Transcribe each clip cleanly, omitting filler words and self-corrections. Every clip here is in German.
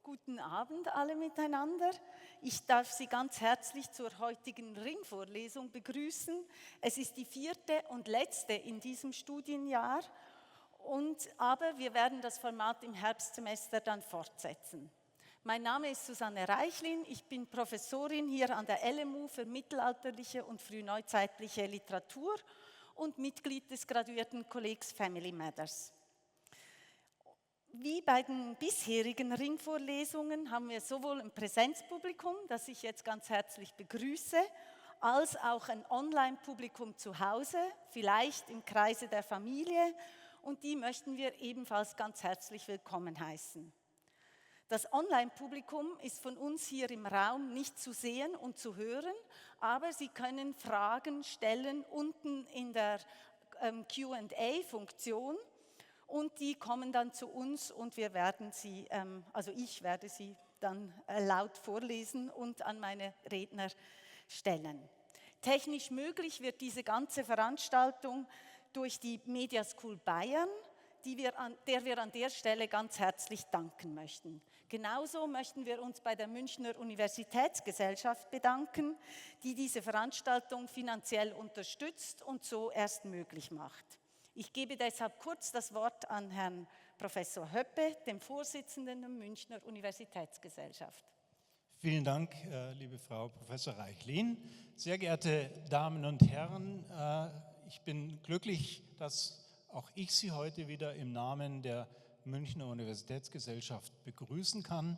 Guten Abend alle miteinander. Ich darf Sie ganz herzlich zur heutigen Ringvorlesung begrüßen. Es ist die 4. und letzte in diesem Studienjahr, aber wir werden das Format im Herbstsemester dann fortsetzen. Mein Name ist Susanne Reichlin, ich bin Professorin hier an der LMU für mittelalterliche und frühneuzeitliche Literatur und Mitglied des Graduiertenkollegs Family Matters. Wie bei den bisherigen Ringvorlesungen haben wir sowohl ein Präsenzpublikum, das ich jetzt ganz herzlich begrüße, als auch ein Online-Publikum zu Hause, vielleicht im Kreise der Familie, und die möchten wir ebenfalls ganz herzlich willkommen heißen. Das Online-Publikum ist von uns hier im Raum nicht zu sehen und zu hören, aber Sie können Fragen stellen unten in der Q&A-Funktion. Und die kommen dann zu uns und wir werden sie, ich werde sie dann laut vorlesen und an meine Redner stellen. Technisch möglich wird diese ganze Veranstaltung durch die Media School Bayern, der wir an der Stelle ganz herzlich danken möchten. Genauso möchten wir uns bei der Münchner Universitätsgesellschaft bedanken, die diese Veranstaltung finanziell unterstützt und so erst möglich macht. Ich gebe deshalb kurz das Wort an Herrn Professor Höppe, dem Vorsitzenden der Münchner Universitätsgesellschaft. Vielen Dank, liebe Frau Professor Reichlin. Sehr geehrte Damen und Herren, ich bin glücklich, dass auch ich Sie heute wieder im Namen der Münchner Universitätsgesellschaft begrüßen kann.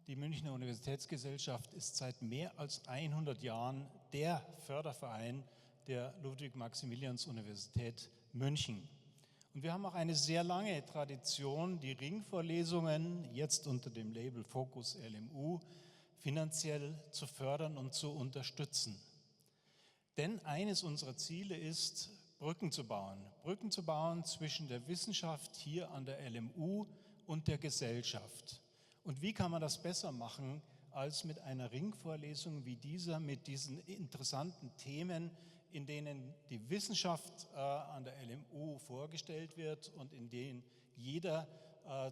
Die Münchner Universitätsgesellschaft ist seit mehr als 100 Jahren der Förderverein der Ludwig-Maximilians-Universität München. Und wir haben auch eine sehr lange Tradition, die Ringvorlesungen, jetzt unter dem Label Focus LMU, finanziell zu fördern und zu unterstützen. Denn eines unserer Ziele ist, Brücken zu bauen zwischen der Wissenschaft hier an der LMU und der Gesellschaft. Und wie kann man das besser machen als mit einer Ringvorlesung wie dieser, mit diesen interessanten Themen, in denen die Wissenschaft an der LMU vorgestellt wird und in denen jeder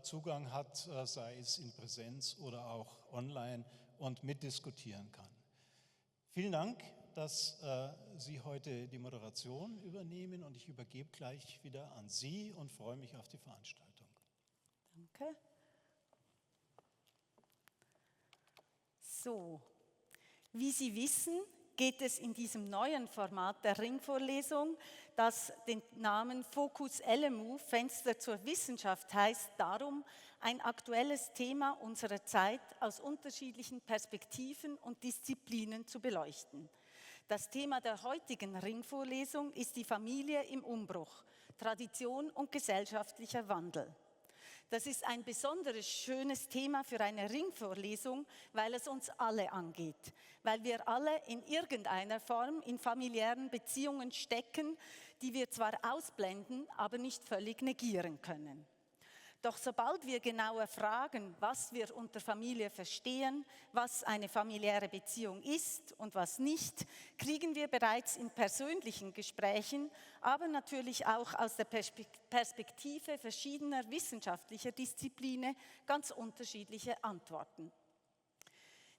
Zugang hat, sei es in Präsenz oder auch online, und mitdiskutieren kann. Vielen Dank, dass Sie heute die Moderation übernehmen, und ich übergebe gleich wieder an Sie und freue mich auf die Veranstaltung. Danke. So, wie Sie wissen, geht es in diesem neuen Format der Ringvorlesung, das den Namen Focus LMU, Fenster zur Wissenschaft heißt, darum, ein aktuelles Thema unserer Zeit aus unterschiedlichen Perspektiven und Disziplinen zu beleuchten. Das Thema der heutigen Ringvorlesung ist die Familie im Umbruch, Tradition und gesellschaftlicher Wandel. Das ist ein besonders schönes Thema für eine Ringvorlesung, weil es uns alle angeht, weil wir alle in irgendeiner Form in familiären Beziehungen stecken, die wir zwar ausblenden, aber nicht völlig negieren können. Doch sobald wir genauer fragen, was wir unter Familie verstehen, was eine familiäre Beziehung ist und was nicht, kriegen wir bereits in persönlichen Gesprächen, aber natürlich auch aus der Perspektive verschiedener wissenschaftlicher Disziplinen ganz unterschiedliche Antworten.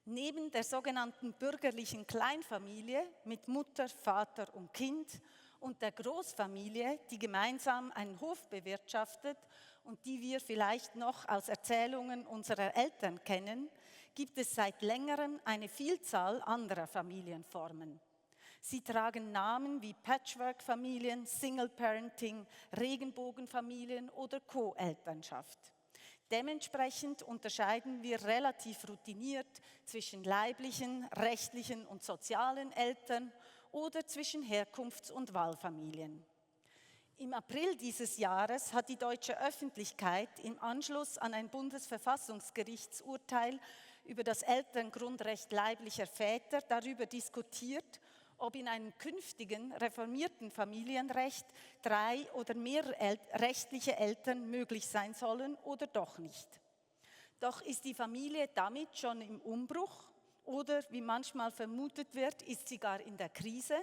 Neben der sogenannten bürgerlichen Kleinfamilie mit Mutter, Vater und Kind und der Großfamilie, die gemeinsam einen Hof bewirtschaftet und die wir vielleicht noch aus Erzählungen unserer Eltern kennen, gibt es seit längerem eine Vielzahl anderer Familienformen. Sie tragen Namen wie Patchwork-Familien, Single-Parenting, Regenbogenfamilien oder Co-Elternschaft. Dementsprechend unterscheiden wir relativ routiniert zwischen leiblichen, rechtlichen und sozialen Eltern oder zwischen Herkunfts- und Wahlfamilien. Im April dieses Jahres hat die deutsche Öffentlichkeit im Anschluss an ein Bundesverfassungsgerichtsurteil über das Elterngrundrecht leiblicher Väter darüber diskutiert, ob in einem künftigen reformierten Familienrecht 3 oder mehr rechtliche Eltern möglich sein sollen oder doch nicht. Doch ist die Familie damit schon im Umbruch oder, wie manchmal vermutet wird, ist sie gar in der Krise?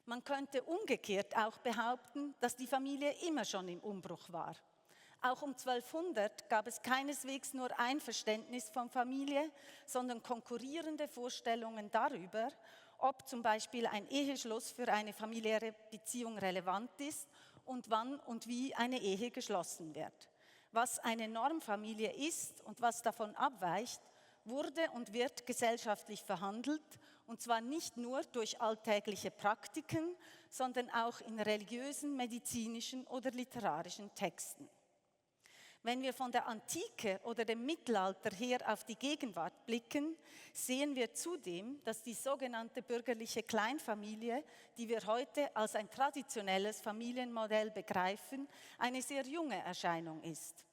Man könnte umgekehrt auch behaupten, dass die Familie immer schon im Umbruch war. Auch um 1200 gab es keineswegs nur ein Verständnis von Familie, sondern konkurrierende Vorstellungen darüber, ob zum Beispiel ein Eheschluss für eine familiäre Beziehung relevant ist und wann und wie eine Ehe geschlossen wird. Was eine Normfamilie ist und was davon abweicht, wurde und wird gesellschaftlich verhandelt, und zwar nicht nur durch alltägliche Praktiken, sondern auch in religiösen, medizinischen oder literarischen Texten. Wenn wir von der Antike oder dem Mittelalter her auf die Gegenwart blicken, sehen wir zudem, dass die sogenannte bürgerliche Kleinfamilie, die wir heute als ein traditionelles Familienmodell begreifen, eine sehr junge Erscheinung ist.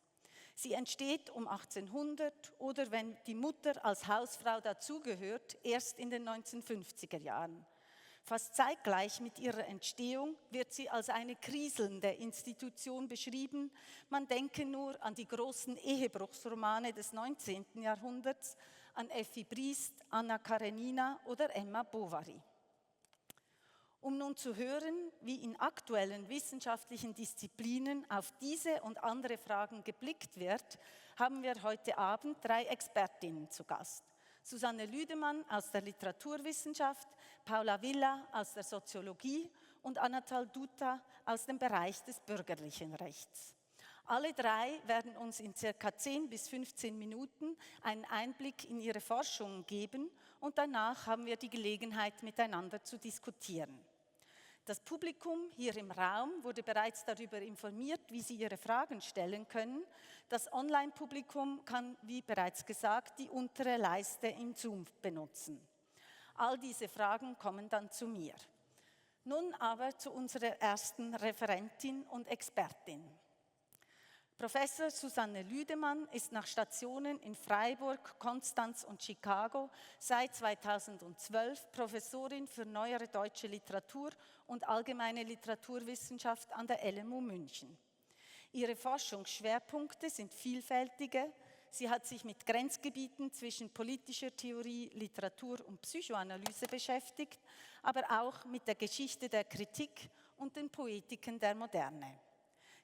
Sie entsteht um 1800 oder, wenn die Mutter als Hausfrau dazugehört, erst in den 1950er Jahren. Fast zeitgleich mit ihrer Entstehung wird sie als eine kriselnde Institution beschrieben. Man denke nur an die großen Ehebruchsromane des 19. Jahrhunderts, an Effi Briest, Anna Karenina oder Emma Bovary. Um nun zu hören, wie in aktuellen wissenschaftlichen Disziplinen auf diese und andere Fragen geblickt wird, haben wir heute Abend 3 Expertinnen zu Gast. Susanne Lüdemann aus der Literaturwissenschaft, Paula Villa aus der Soziologie und Anatol Duta aus dem Bereich des bürgerlichen Rechts. Alle 3 werden uns in ca. 10 bis 15 Minuten einen Einblick in ihre Forschungen geben und danach haben wir die Gelegenheit, miteinander zu diskutieren. Das Publikum hier im Raum wurde bereits darüber informiert, wie sie ihre Fragen stellen können. Das Online-Publikum kann, wie bereits gesagt, die untere Leiste im Zoom benutzen. All diese Fragen kommen dann zu mir. Nun aber zu unserer ersten Referentin und Expertin. Professor Susanne Lüdemann ist nach Stationen in Freiburg, Konstanz und Chicago seit 2012 Professorin für neuere deutsche Literatur und allgemeine Literaturwissenschaft an der LMU München. Ihre Forschungsschwerpunkte sind vielfältige. Sie hat sich mit Grenzgebieten zwischen politischer Theorie, Literatur und Psychoanalyse beschäftigt, aber auch mit der Geschichte der Kritik und den Poetiken der Moderne.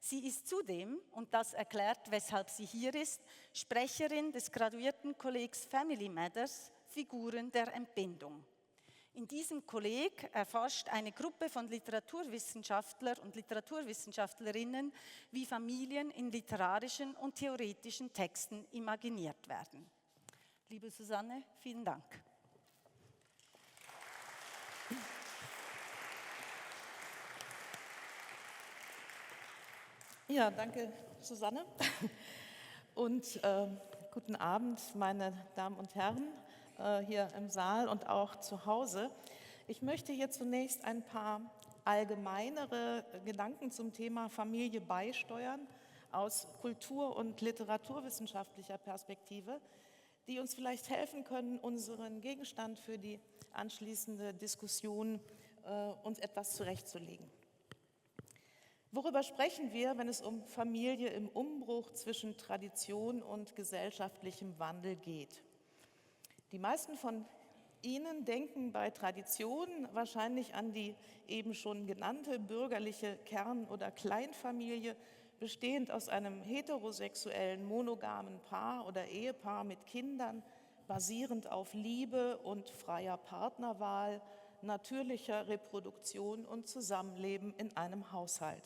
Sie ist zudem, und das erklärt, weshalb sie hier ist, Sprecherin des Graduiertenkollegs Family Matters, Figuren der Entbindung. In diesem Kolleg erforscht eine Gruppe von Literaturwissenschaftler und Literaturwissenschaftlerinnen, wie Familien in literarischen und theoretischen Texten imaginiert werden. Liebe Susanne, vielen Dank. Ja, danke, Susanne. Und guten Abend, meine Damen und Herren, hier im Saal und auch zu Hause. Ich möchte hier zunächst ein paar allgemeinere Gedanken zum Thema Familie beisteuern aus kultur- und literaturwissenschaftlicher Perspektive, die uns vielleicht helfen können, unseren Gegenstand für die anschließende Diskussion uns etwas zurechtzulegen. Worüber sprechen wir, wenn es um Familie im Umbruch zwischen Tradition und gesellschaftlichem Wandel geht? Die meisten von Ihnen denken bei Tradition wahrscheinlich an die eben schon genannte bürgerliche Kern- oder Kleinfamilie, bestehend aus einem heterosexuellen monogamen Paar oder Ehepaar mit Kindern, basierend auf Liebe und freier Partnerwahl, natürlicher Reproduktion und Zusammenleben in einem Haushalt.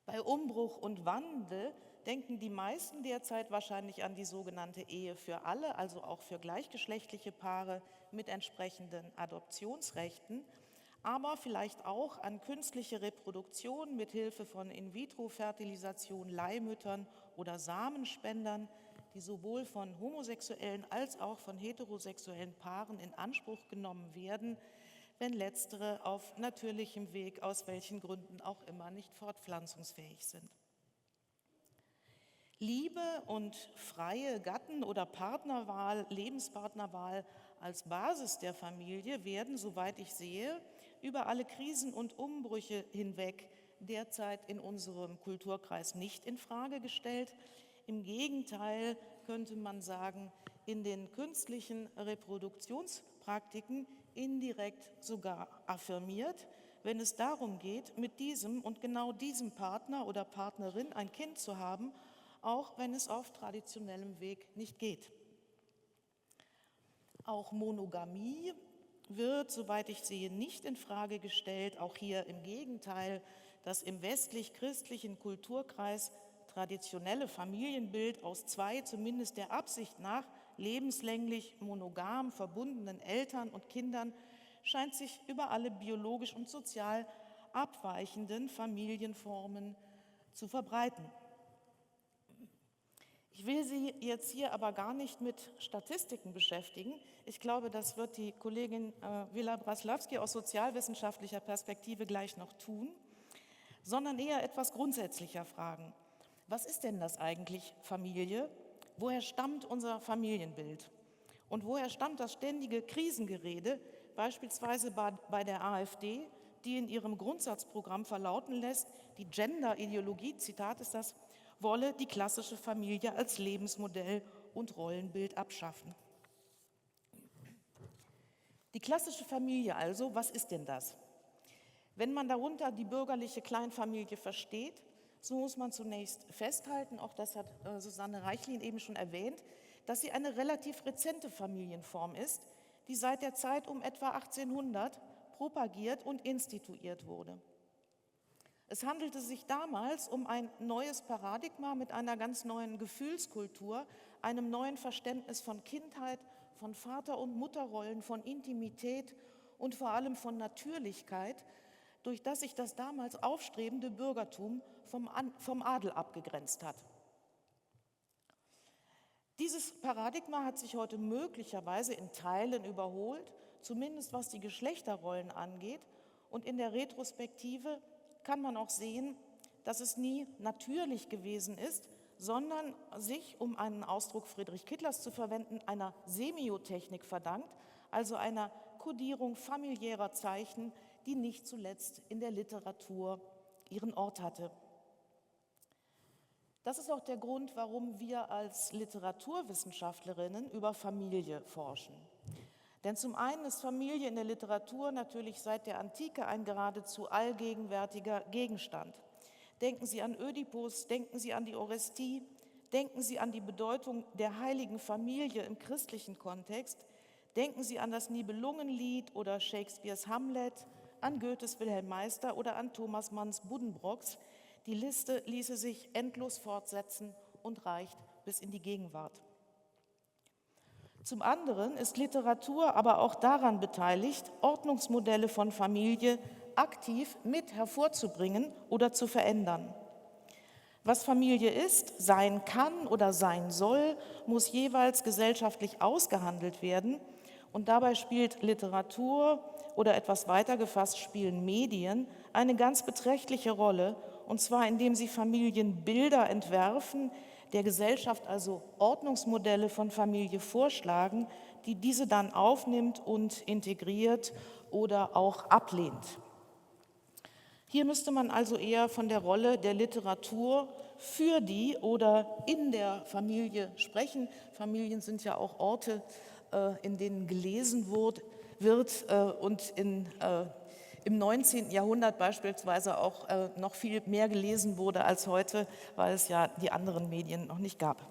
Bei Umbruch und Wandel denken die meisten derzeit wahrscheinlich an die sogenannte Ehe für alle, also auch für gleichgeschlechtliche Paare mit entsprechenden Adoptionsrechten, aber vielleicht auch an künstliche Reproduktion mit Hilfe von In-vitro-Fertilisation, Leihmüttern oder Samenspendern, die sowohl von homosexuellen als auch von heterosexuellen Paaren in Anspruch genommen werden, wenn letztere auf natürlichem Weg, aus welchen Gründen auch immer, nicht fortpflanzungsfähig sind. Liebe und freie Gatten- oder Partnerwahl, Lebenspartnerwahl als Basis der Familie werden, soweit ich sehe, über alle Krisen und Umbrüche hinweg derzeit in unserem Kulturkreis nicht in Frage gestellt. Im Gegenteil könnte man sagen, in den künstlichen Reproduktionspraktiken indirekt sogar affirmiert, wenn es darum geht, mit diesem und genau diesem Partner oder Partnerin ein Kind zu haben, auch wenn es auf traditionellem Weg nicht geht. Auch Monogamie wird, soweit ich sehe, nicht in Frage gestellt. Auch hier im Gegenteil, das im westlich-christlichen Kulturkreis traditionelle Familienbild aus zwei, zumindest der Absicht nach, lebenslänglich monogam verbundenen Eltern und Kindern scheint sich über alle biologisch und sozial abweichenden Familienformen zu verbreiten. Ich will Sie jetzt hier aber gar nicht mit Statistiken beschäftigen. Ich glaube, das wird die Kollegin Willa Braslawski aus sozialwissenschaftlicher Perspektive gleich noch tun, sondern eher etwas grundsätzlicher fragen. Was ist denn das eigentlich Familie? Woher stammt unser Familienbild? Und woher stammt das ständige Krisengerede, beispielsweise bei der AfD, die in ihrem Grundsatzprogramm verlauten lässt, die Gender-Ideologie, Zitat ist das, wolle die klassische Familie als Lebensmodell und Rollenbild abschaffen. Die klassische Familie also, was ist denn das? Wenn man darunter die bürgerliche Kleinfamilie versteht, so muss man zunächst festhalten, auch das hat Susanne Reichlin eben schon erwähnt, dass sie eine relativ rezente Familienform ist, die seit der Zeit um etwa 1800 propagiert und instituiert wurde. Es handelte sich damals um ein neues Paradigma mit einer ganz neuen Gefühlskultur, einem neuen Verständnis von Kindheit, von Vater- und Mutterrollen, von Intimität und vor allem von Natürlichkeit, durch das sich das damals aufstrebende Bürgertum vom Adel abgegrenzt hat. Dieses Paradigma hat sich heute möglicherweise in Teilen überholt, zumindest was die Geschlechterrollen angeht, und in der Retrospektive kann man auch sehen, dass es nie natürlich gewesen ist, sondern sich, um einen Ausdruck Friedrich Kittlers zu verwenden, einer Semiotechnik verdankt, also einer Kodierung familiärer Zeichen, die nicht zuletzt in der Literatur ihren Ort hatte. Das ist auch der Grund, warum wir als Literaturwissenschaftlerinnen über Familie forschen. Denn zum einen ist Familie in der Literatur natürlich seit der Antike ein geradezu allgegenwärtiger Gegenstand. Denken Sie an Ödipus, denken Sie an die Orestie, denken Sie an die Bedeutung der heiligen Familie im christlichen Kontext, denken Sie an das Nibelungenlied oder Shakespeares Hamlet, an Goethes Wilhelm Meister oder an Thomas Manns Buddenbrooks. Die Liste ließe sich endlos fortsetzen und reicht bis in die Gegenwart. Zum anderen ist Literatur aber auch daran beteiligt, Ordnungsmodelle von Familie aktiv mit hervorzubringen oder zu verändern. Was Familie ist, sein kann oder sein soll, muss jeweils gesellschaftlich ausgehandelt werden. Und dabei spielt Literatur oder etwas weiter gefasst spielen Medien eine ganz beträchtliche Rolle, und zwar indem sie Familienbilder entwerfen, der Gesellschaft also Ordnungsmodelle von Familie vorschlagen, die diese dann aufnimmt und integriert oder auch ablehnt. Hier müsste man also eher von der Rolle der Literatur für die oder in der Familie sprechen. Familien sind ja auch Orte, in denen gelesen wird und im 19. Jahrhundert beispielsweise auch noch viel mehr gelesen wurde als heute, weil es ja die anderen Medien noch nicht gab.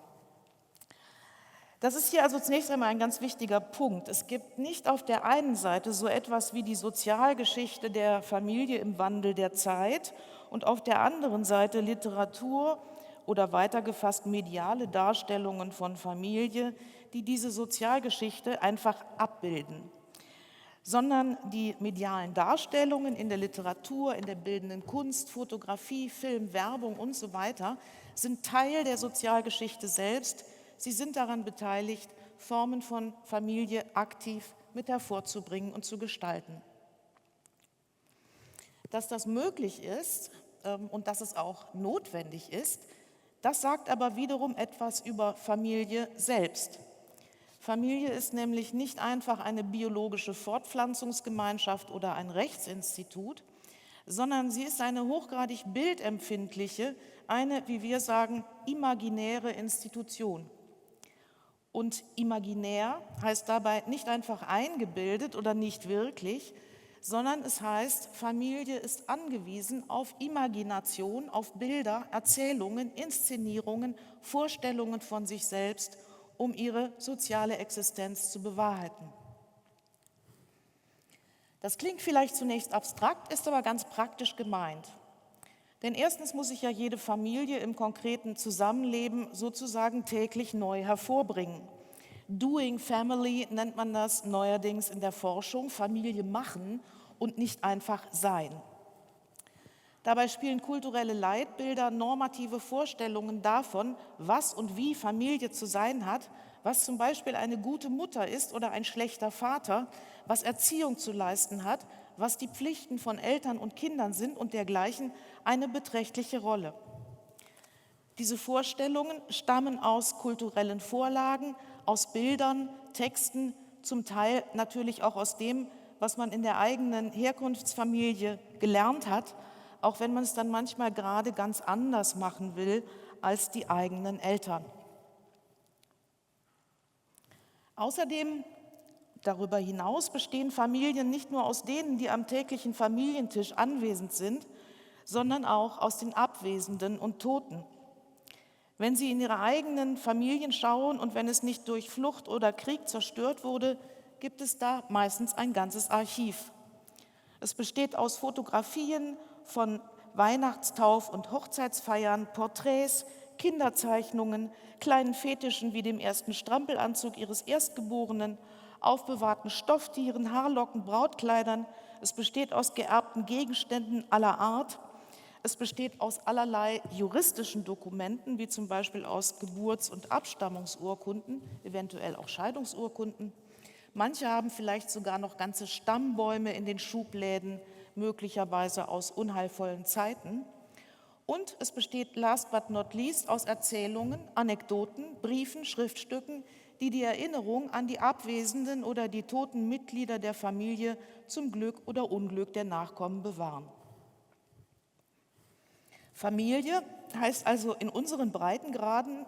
Das ist hier also zunächst einmal ein ganz wichtiger Punkt. Es gibt nicht auf der einen Seite so etwas wie die Sozialgeschichte der Familie im Wandel der Zeit und auf der anderen Seite Literatur oder weiter gefasst mediale Darstellungen von Familie, die diese Sozialgeschichte einfach abbilden, sondern die medialen Darstellungen in der Literatur, in der bildenden Kunst, Fotografie, Film, Werbung und so weiter sind Teil der Sozialgeschichte selbst. Sie sind daran beteiligt, Formen von Familie aktiv mit hervorzubringen und zu gestalten. Dass das möglich ist und dass es auch notwendig ist, das sagt aber wiederum etwas über Familie selbst. Familie ist nämlich nicht einfach eine biologische Fortpflanzungsgemeinschaft oder ein Rechtsinstitut, sondern sie ist eine hochgradig bildempfindliche, eine, wie wir sagen, imaginäre Institution. Und imaginär heißt dabei nicht einfach eingebildet oder nicht wirklich, sondern es heißt, Familie ist angewiesen auf Imagination, auf Bilder, Erzählungen, Inszenierungen, Vorstellungen von sich selbst, um ihre soziale Existenz zu bewahrheiten. Das klingt vielleicht zunächst abstrakt, ist aber ganz praktisch gemeint. Denn erstens muss sich ja jede Familie im konkreten Zusammenleben sozusagen täglich neu hervorbringen. Doing Family nennt man das neuerdings in der Forschung, Familie machen und nicht einfach sein. Dabei spielen kulturelle Leitbilder, normative Vorstellungen davon, was und wie Familie zu sein hat, was zum Beispiel eine gute Mutter ist oder ein schlechter Vater, was Erziehung zu leisten hat, was die Pflichten von Eltern und Kindern sind und dergleichen, eine beträchtliche Rolle. Diese Vorstellungen stammen aus kulturellen Vorlagen, aus Bildern, Texten, zum Teil natürlich auch aus dem, was man in der eigenen Herkunftsfamilie gelernt hat, auch wenn man es dann manchmal gerade ganz anders machen will als die eigenen Eltern. Außerdem, darüber hinaus, bestehen Familien nicht nur aus denen, die am täglichen Familientisch anwesend sind, sondern auch aus den Abwesenden und Toten. Wenn Sie in Ihre eigenen Familien schauen und wenn es nicht durch Flucht oder Krieg zerstört wurde, gibt es da meistens ein ganzes Archiv. Es besteht aus Fotografien von Weihnachtstauf- und Hochzeitsfeiern, Porträts, Kinderzeichnungen, kleinen Fetischen wie dem ersten Strampelanzug Ihres Erstgeborenen, aufbewahrten Stofftieren, Haarlocken, Brautkleidern. Es besteht aus geerbten Gegenständen aller Art. Es besteht aus allerlei juristischen Dokumenten, wie zum Beispiel aus Geburts- und Abstammungsurkunden, eventuell auch Scheidungsurkunden. Manche haben vielleicht sogar noch ganze Stammbäume in den Schubläden, möglicherweise aus unheilvollen Zeiten. Und es besteht last but not least aus Erzählungen, Anekdoten, Briefen, Schriftstücken, die die Erinnerung an die abwesenden oder die toten Mitglieder der Familie zum Glück oder Unglück der Nachkommen bewahren. Familie heißt also in unseren Breitengraden,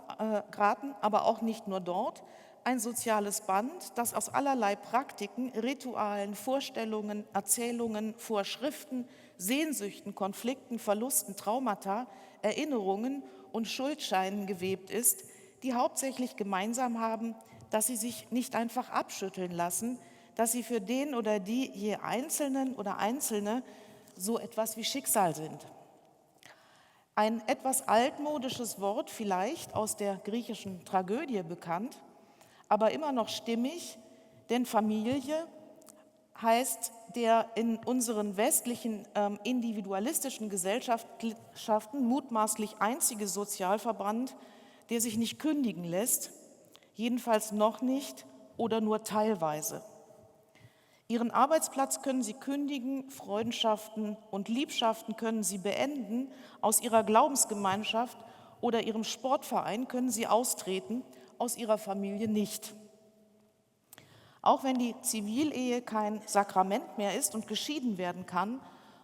aber auch nicht nur dort, ein soziales Band, das aus allerlei Praktiken, Ritualen, Vorstellungen, Erzählungen, Vorschriften, Sehnsüchten, Konflikten, Verlusten, Traumata, Erinnerungen und Schuldscheinen gewebt ist, die hauptsächlich gemeinsam haben, dass sie sich nicht einfach abschütteln lassen, dass sie für den oder die je Einzelnen oder Einzelne so etwas wie Schicksal sind. Ein etwas altmodisches Wort, vielleicht aus der griechischen Tragödie bekannt, aber immer noch stimmig, denn Familie heißt der in unseren westlichen individualistischen Gesellschaften mutmaßlich einzige Sozialverband, der sich nicht kündigen lässt, jedenfalls noch nicht oder nur teilweise. Ihren Arbeitsplatz können Sie kündigen, Freundschaften und Liebschaften können Sie beenden, aus Ihrer Glaubensgemeinschaft oder Ihrem Sportverein können Sie austreten, aus Ihrer Familie nicht. Auch wenn die Zivilehe kein Sakrament mehr ist und geschieden werden kann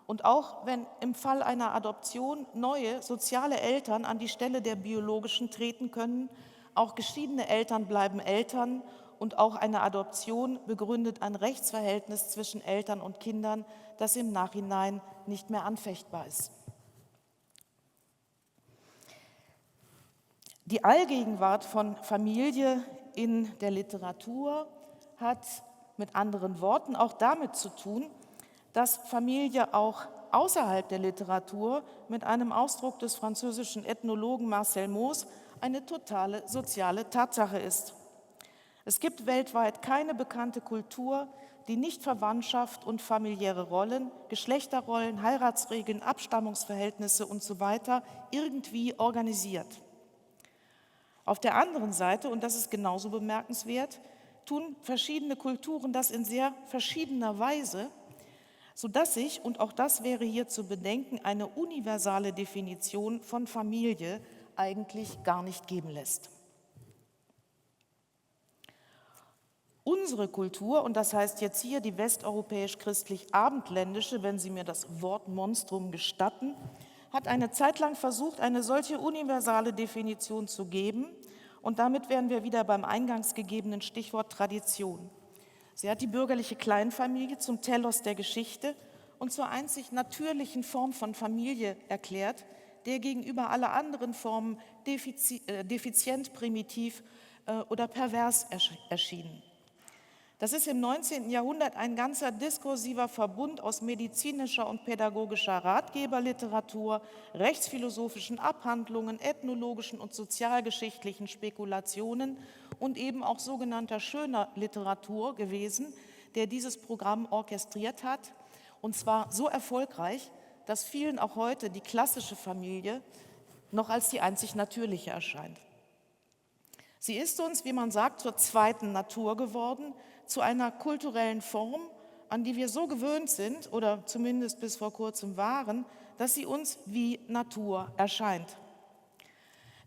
und auch wenn im Fall einer Adoption neue soziale Eltern an die Stelle der biologischen treten können, auch geschiedene Eltern bleiben Eltern und auch eine Adoption begründet ein Rechtsverhältnis zwischen Eltern und Kindern, das im Nachhinein nicht mehr anfechtbar ist. Die Allgegenwart von Familie in der Literatur hat mit anderen Worten auch damit zu tun, dass Familie auch außerhalb der Literatur mit einem Ausdruck des französischen Ethnologen Marcel Mauss eine totale soziale Tatsache ist. Es gibt weltweit keine bekannte Kultur, die nicht Verwandtschaft und familiäre Rollen, Geschlechterrollen, Heiratsregeln, Abstammungsverhältnisse usw. irgendwie organisiert. Auf der anderen Seite, und das ist genauso bemerkenswert, tun verschiedene Kulturen das in sehr verschiedener Weise, sodass sich, und auch das wäre hier zu bedenken, eine universale Definition von Familie eigentlich gar nicht geben lässt. Unsere Kultur, und das heißt jetzt hier die westeuropäisch-christlich-abendländische, wenn Sie mir das Wort Monstrum gestatten, hat eine Zeit lang versucht, eine solche universale Definition zu geben. Und damit wären wir wieder beim eingangs gegebenen Stichwort Tradition. Sie hat die bürgerliche Kleinfamilie zum Telos der Geschichte und zur einzig natürlichen Form von Familie erklärt, der gegenüber aller anderen Formen defizient, primitiv oder pervers erschienen. Das ist im 19. Jahrhundert ein ganzer diskursiver Verbund aus medizinischer und pädagogischer Ratgeberliteratur, rechtsphilosophischen Abhandlungen, ethnologischen und sozialgeschichtlichen Spekulationen und eben auch sogenannter schöner Literatur gewesen, der dieses Programm orchestriert hat, und zwar so erfolgreich, dass vielen auch heute die klassische Familie noch als die einzig natürliche erscheint. Sie ist uns, wie man sagt, zur zweiten Natur geworden, zu einer kulturellen Form, an die wir so gewöhnt sind oder zumindest bis vor kurzem waren, dass sie uns wie Natur erscheint.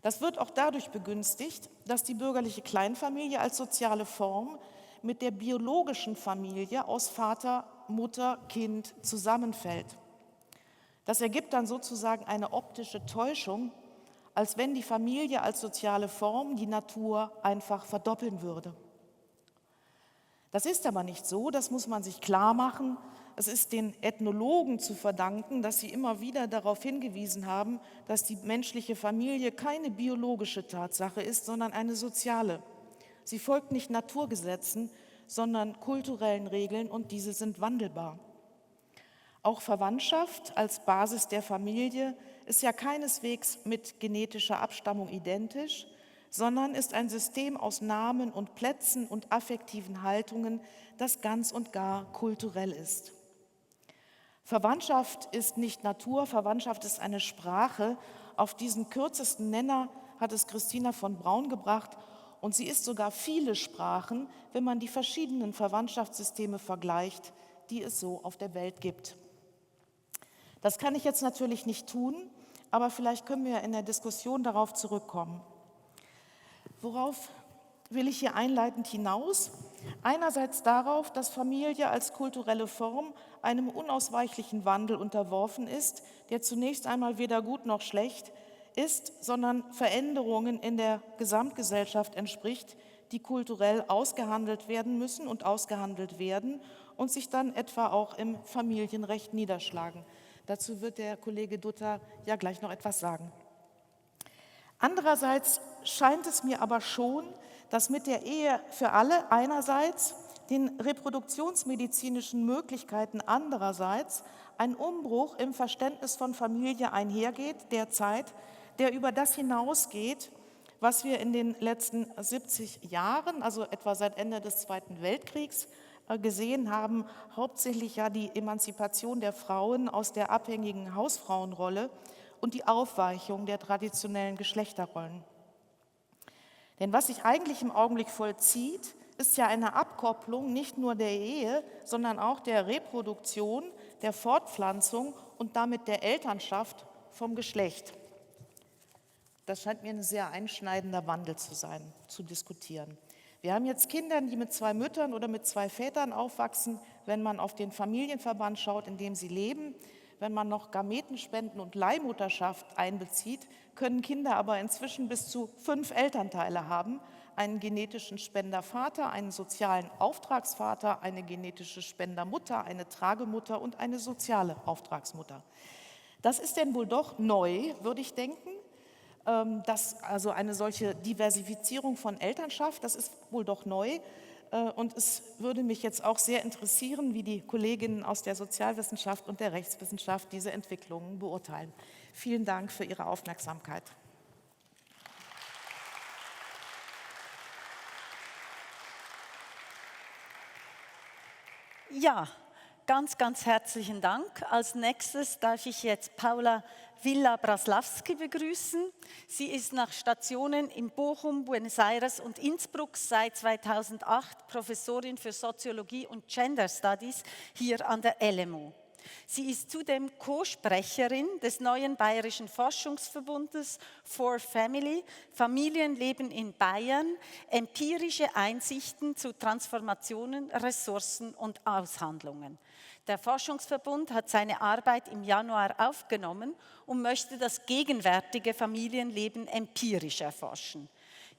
Das wird auch dadurch begünstigt, dass die bürgerliche Kleinfamilie als soziale Form mit der biologischen Familie aus Vater, Mutter, Kind zusammenfällt. Das ergibt dann sozusagen eine optische Täuschung, als wenn die Familie als soziale Form die Natur einfach verdoppeln würde. Das ist aber nicht so, das muss man sich klar machen. Es ist den Ethnologen zu verdanken, dass sie immer wieder darauf hingewiesen haben, dass die menschliche Familie keine biologische Tatsache ist, sondern eine soziale. Sie folgt nicht Naturgesetzen, sondern kulturellen Regeln, und diese sind wandelbar. Auch Verwandtschaft als Basis der Familie ist ja keineswegs mit genetischer Abstammung identisch, sondern ist ein System aus Namen und Plätzen und affektiven Haltungen, das ganz und gar kulturell ist. Verwandtschaft ist nicht Natur, Verwandtschaft ist eine Sprache. Auf diesen kürzesten Nenner hat es Christina von Braun gebracht, und sie ist sogar viele Sprachen, wenn man die verschiedenen Verwandtschaftssysteme vergleicht, die es so auf der Welt gibt. Das kann ich jetzt natürlich nicht tun, aber vielleicht können wir in der Diskussion darauf zurückkommen. Worauf will ich hier einleitend hinaus? Einerseits darauf, dass Familie als kulturelle Form einem unausweichlichen Wandel unterworfen ist, der zunächst einmal weder gut noch schlecht ist, sondern Veränderungen in der Gesamtgesellschaft entspricht, die kulturell ausgehandelt werden müssen und ausgehandelt werden und sich dann etwa auch im Familienrecht niederschlagen. Dazu wird der Kollege Dutter ja gleich noch etwas sagen. Andererseits scheint es mir aber schon, dass mit der Ehe für alle einerseits, den reproduktionsmedizinischen Möglichkeiten andererseits, ein Umbruch im Verständnis von Familie einhergeht derzeit, der über das hinausgeht, was wir in den letzten 70 Jahren, also etwa seit Ende des Zweiten Weltkriegs, gesehen haben, hauptsächlich ja die Emanzipation der Frauen aus der abhängigen Hausfrauenrolle und die Aufweichung der traditionellen Geschlechterrollen. Denn was sich eigentlich im Augenblick vollzieht, ist ja eine Abkopplung nicht nur der Ehe, sondern auch der Reproduktion, der Fortpflanzung und damit der Elternschaft vom Geschlecht. Das scheint mir ein sehr einschneidender Wandel zu sein, zu diskutieren. Wir haben jetzt Kinder, die mit 2 Müttern oder mit 2 Vätern aufwachsen, wenn man auf den Familienverband schaut, in dem sie leben. Wenn man noch Gametenspenden und Leihmutterschaft einbezieht, können Kinder aber inzwischen bis zu 5 Elternteile haben: einen genetischen Spendervater, einen sozialen Auftragsvater, eine genetische Spendermutter, eine Tragemutter und eine soziale Auftragsmutter. Das ist denn wohl doch neu, würde ich denken. Also eine solche Diversifizierung von Elternschaft, das ist wohl doch neu. Und es würde mich jetzt auch sehr interessieren, wie die Kolleginnen aus der Sozialwissenschaft und der Rechtswissenschaft diese Entwicklungen beurteilen. Vielen Dank für Ihre Aufmerksamkeit. Ja, ganz, ganz herzlichen Dank. Als nächstes darf ich jetzt Paula Villa-Braslawski begrüßen. Sie ist nach Stationen in Bochum, Buenos Aires und Innsbruck seit 2008 Professorin für Soziologie und Gender Studies hier an der LMU. Sie ist zudem Co-Sprecherin des neuen bayerischen Forschungsverbundes For Family, Familienleben in Bayern, empirische Einsichten zu Transformationen, Ressourcen und Aushandlungen. Der Forschungsverbund hat seine Arbeit im Januar aufgenommen und möchte das gegenwärtige Familienleben empirisch erforschen.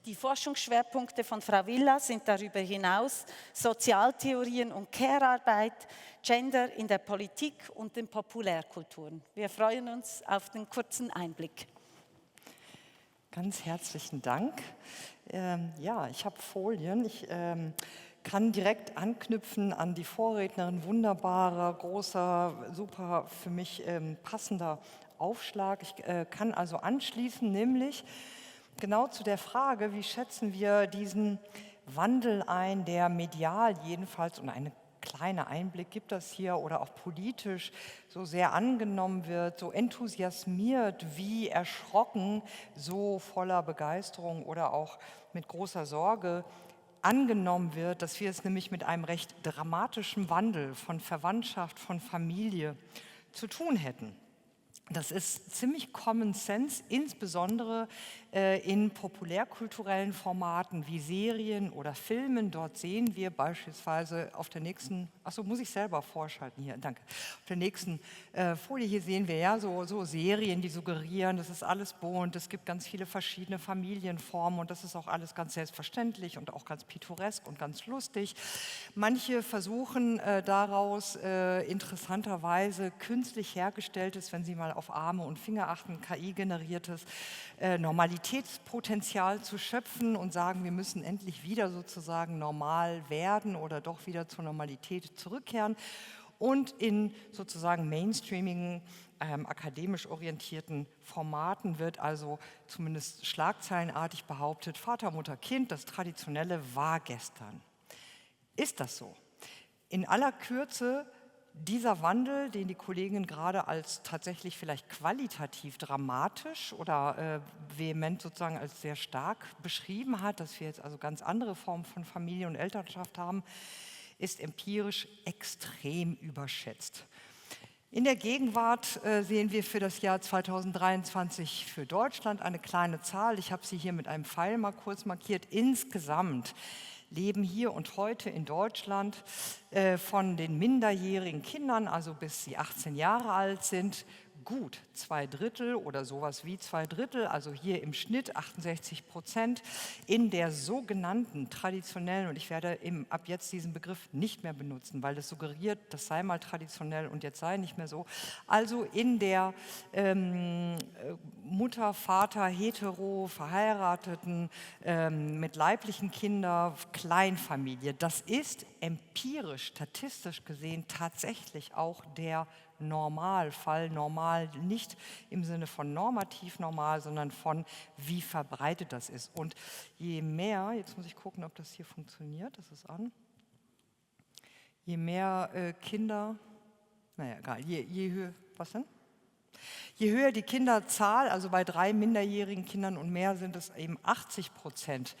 Die Forschungsschwerpunkte von Frau Villa sind darüber hinaus Sozialtheorien und Care-Arbeit, Gender in der Politik und den Populärkulturen. Wir freuen uns auf den kurzen Einblick. Ganz herzlichen Dank. Ja, ich habe Folien. Ich kann direkt anknüpfen an die Vorrednerin. Wunderbarer, großer, super für mich passender Aufschlag. Ich kann also anschließen, nämlich genau zu der Frage, wie schätzen wir diesen Wandel ein, der medial jedenfalls, und einen kleinen Einblick gibt das hier, oder auch politisch so sehr angenommen wird, so enthusiasmiert, wie erschrocken, so voller Begeisterung oder auch mit großer Sorge angenommen wird, dass wir es nämlich mit einem recht dramatischen Wandel von Verwandtschaft, von Familie zu tun hätten. Das ist ziemlich Common Sense, insbesondere in populärkulturellen Formaten wie Serien oder Filmen. Dort sehen wir beispielsweise auf der nächsten, achso, muss ich selber vorschalten hier, danke. Auf der nächsten Folie hier sehen wir ja so Serien, die suggerieren, das ist alles bunt, es gibt ganz viele verschiedene Familienformen und das ist auch alles ganz selbstverständlich und auch ganz pittoresk und ganz lustig. Manche versuchen daraus interessanterweise künstlich hergestelltes, wenn Sie mal auf Arme und Finger achten, KI-generiertes Normalitätspotenzial zu schöpfen und sagen, wir müssen endlich wieder sozusagen normal werden oder doch wieder zur Normalität zurückkehren. Und in sozusagen mainstreamigen, akademisch orientierten Formaten wird also zumindest schlagzeilenartig behauptet, Vater, Mutter, Kind, das Traditionelle war gestern. Ist das so? In aller Kürze, dieser Wandel, den die Kollegin gerade als tatsächlich vielleicht qualitativ dramatisch oder vehement sozusagen als sehr stark beschrieben hat, dass wir jetzt also ganz andere Formen von Familie und Elternschaft haben, ist empirisch extrem überschätzt. In der Gegenwart sehen wir für das Jahr 2023 für Deutschland eine kleine Zahl. Ich habe sie hier mit einem Pfeil mal kurz markiert. Insgesamt leben hier und heute in Deutschland von den minderjährigen Kindern, also bis sie 18 Jahre alt sind, gut 2/3 oder sowas wie 2/3, also hier im Schnitt 68% in der sogenannten traditionellen, und ich werde ab jetzt diesen Begriff nicht mehr benutzen, weil das suggeriert, das sei mal traditionell und jetzt sei nicht mehr so, also in der Mutter, Vater, hetero, verheirateten, mit leiblichen Kindern, Kleinfamilie. Das ist empirisch, statistisch gesehen tatsächlich auch der Normalfall, normal nicht im Sinne von normativ normal, sondern von wie verbreitet das ist. Und je mehr, jetzt muss ich gucken, ob das hier funktioniert, das ist an, je mehr Kinder, naja, egal, je höher, was denn? Je höher die Kinderzahl, also bei 3 minderjährigen Kindern und mehr sind es eben 80%,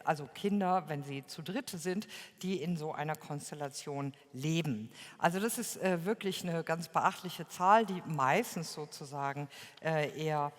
also Kinder, wenn sie zu dritt sind, die in so einer Konstellation leben. Also das ist wirklich eine ganz beachtliche Zahl, die meistens sozusagen eher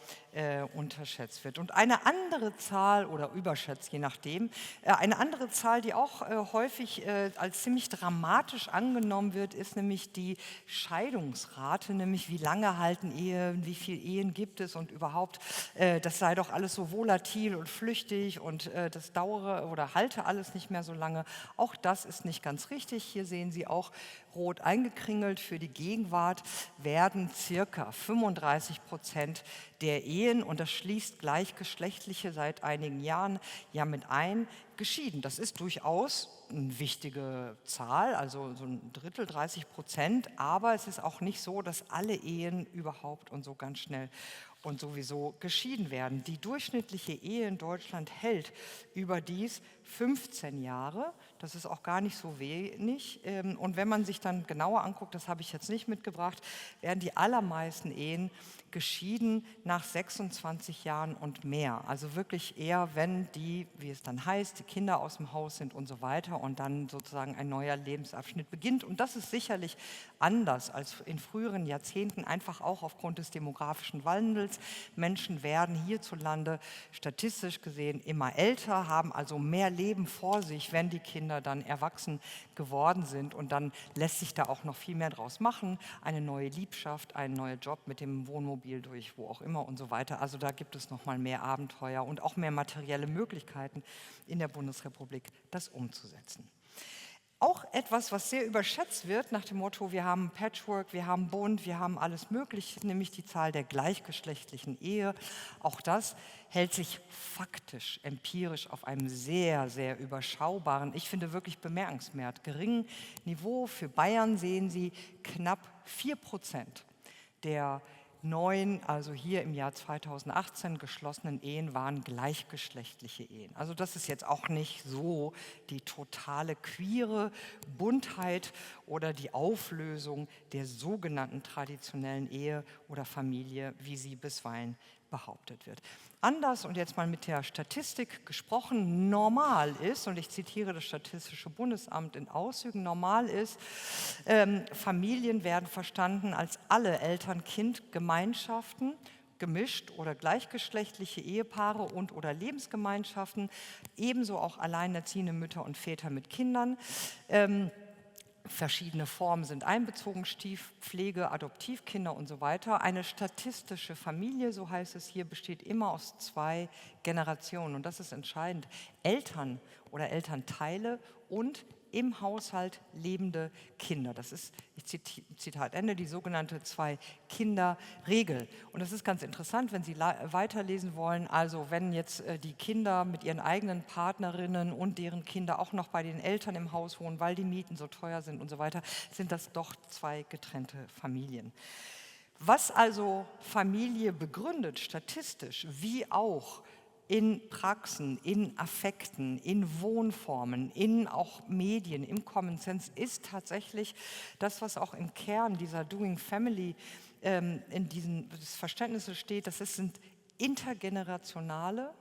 unterschätzt wird. Und eine andere Zahl, oder überschätzt, je nachdem, eine andere Zahl, die auch häufig als ziemlich dramatisch angenommen wird, ist nämlich die Scheidungsrate, nämlich wie lange halten Ehen, wie viele Ehen gibt es und überhaupt, das sei doch alles so volatil und flüchtig und das dauere oder halte alles nicht mehr so lange. Auch das ist nicht ganz richtig. Hier sehen Sie auch rot eingekringelt. Für die Gegenwart werden circa 35% der Ehen, und das schließt gleichgeschlechtliche seit einigen Jahren ja mit ein, geschieden. Das ist durchaus eine wichtige Zahl, also so ein Drittel, 30%, aber es ist auch nicht so, dass alle Ehen überhaupt und so ganz schnell und sowieso geschieden werden. Die durchschnittliche Ehe in Deutschland hält überdies 15 Jahre. Das ist auch gar nicht so wenig. Und wenn man sich dann genauer anguckt, das habe ich jetzt nicht mitgebracht, werden die allermeisten Ehen geschieden nach 26 Jahren und mehr. Also wirklich eher, wenn die, wie es dann heißt, die Kinder aus dem Haus sind und so weiter und dann sozusagen ein neuer Lebensabschnitt beginnt. Und das ist sicherlich anders als in früheren Jahrzehnten, einfach auch aufgrund des demografischen Wandels. Menschen werden hierzulande statistisch gesehen immer älter, haben also mehr Leben vor sich, wenn die Kinder Kinder dann erwachsen geworden sind. Und dann lässt sich da auch noch viel mehr draus machen. Eine neue Liebschaft, ein neuer Job mit dem Wohnmobil durch wo auch immer und so weiter. Also da gibt es noch mal mehr Abenteuer und auch mehr materielle Möglichkeiten in der Bundesrepublik, das umzusetzen. Auch etwas, was sehr überschätzt wird, nach dem Motto, wir haben Patchwork, wir haben bunt, wir haben alles Mögliche, nämlich die Zahl der gleichgeschlechtlichen Ehe. Auch das hält sich faktisch, empirisch auf einem sehr, sehr überschaubaren, ich finde wirklich bemerkenswert geringen Niveau. Für Bayern sehen Sie knapp 4% der neuen, also hier im Jahr 2018 geschlossenen Ehen waren gleichgeschlechtliche Ehen. Also das ist jetzt auch nicht so die totale queere Buntheit oder die Auflösung der sogenannten traditionellen Ehe oder Familie, wie sie bisweilen behauptet wird. Anders und jetzt mal mit der Statistik gesprochen, normal ist, und ich zitiere das Statistische Bundesamt in Auszügen, normal ist, Familien werden verstanden als alle Eltern-Kind-Gemeinschaften, gemischt oder gleichgeschlechtliche Ehepaare und oder Lebensgemeinschaften, ebenso auch alleinerziehende Mütter und Väter mit Kindern. Verschiedene Formen sind einbezogen, Stiefpflege, Adoptivkinder und so weiter. Eine statistische Familie, so heißt es hier, besteht immer aus 2 Generationen. Und das ist entscheidend. Eltern oder Elternteile und im Haushalt lebende Kinder. Das ist, Zitat Ende, die sogenannte Zwei-Kinder-Regel. Und das ist ganz interessant, wenn Sie weiterlesen wollen. Also wenn jetzt die Kinder mit ihren eigenen Partnerinnen und deren Kinder auch noch bei den Eltern im Haus wohnen, weil die Mieten so teuer sind und so weiter, sind das doch 2 getrennte Familien. Was also Familie begründet, statistisch, wie auch in Praxen, in Affekten, in Wohnformen, in auch Medien, im Common Sense, ist tatsächlich das, was auch im Kern dieser Doing Family in diesem Verständnis steht, das sind intergenerationale,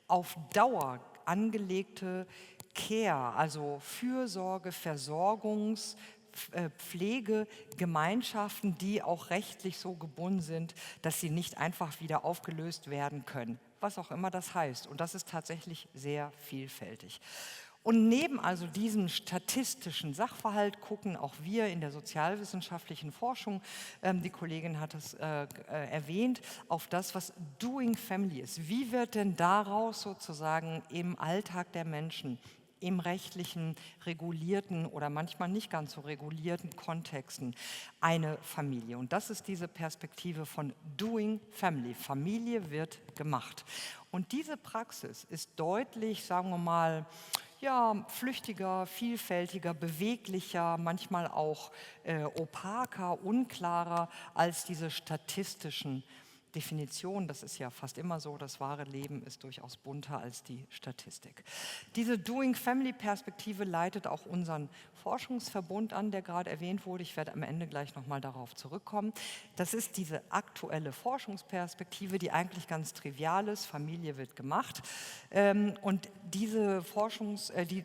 auf Dauer angelegte Care, also Fürsorge, Versorgungs-, Pflegegemeinschaften, die auch rechtlich so gebunden sind, dass sie nicht einfach wieder aufgelöst werden können, was auch immer das heißt. Und das ist tatsächlich sehr vielfältig. Und neben also diesem statistischen Sachverhalt gucken auch wir in der sozialwissenschaftlichen Forschung, die Kollegin hat es erwähnt, auf das, was Doing Family ist. Wie wird denn daraus sozusagen im Alltag der Menschen, im rechtlichen, regulierten oder manchmal nicht ganz so regulierten Kontexten eine Familie? Und das ist diese Perspektive von Doing Family. Familie wird gemacht. Und diese Praxis ist deutlich, sagen wir mal, ja, flüchtiger, vielfältiger, beweglicher, manchmal auch opaker, unklarer als diese statistischen Definition, das ist ja fast immer so, das wahre Leben ist durchaus bunter als die Statistik. Diese Doing-Family-Perspektive leitet auch unseren Forschungsverbund an, der gerade erwähnt wurde. Ich werde am Ende gleich nochmal darauf zurückkommen. Das ist diese aktuelle Forschungsperspektive, die eigentlich ganz trivial ist. Familie wird gemacht. Und diese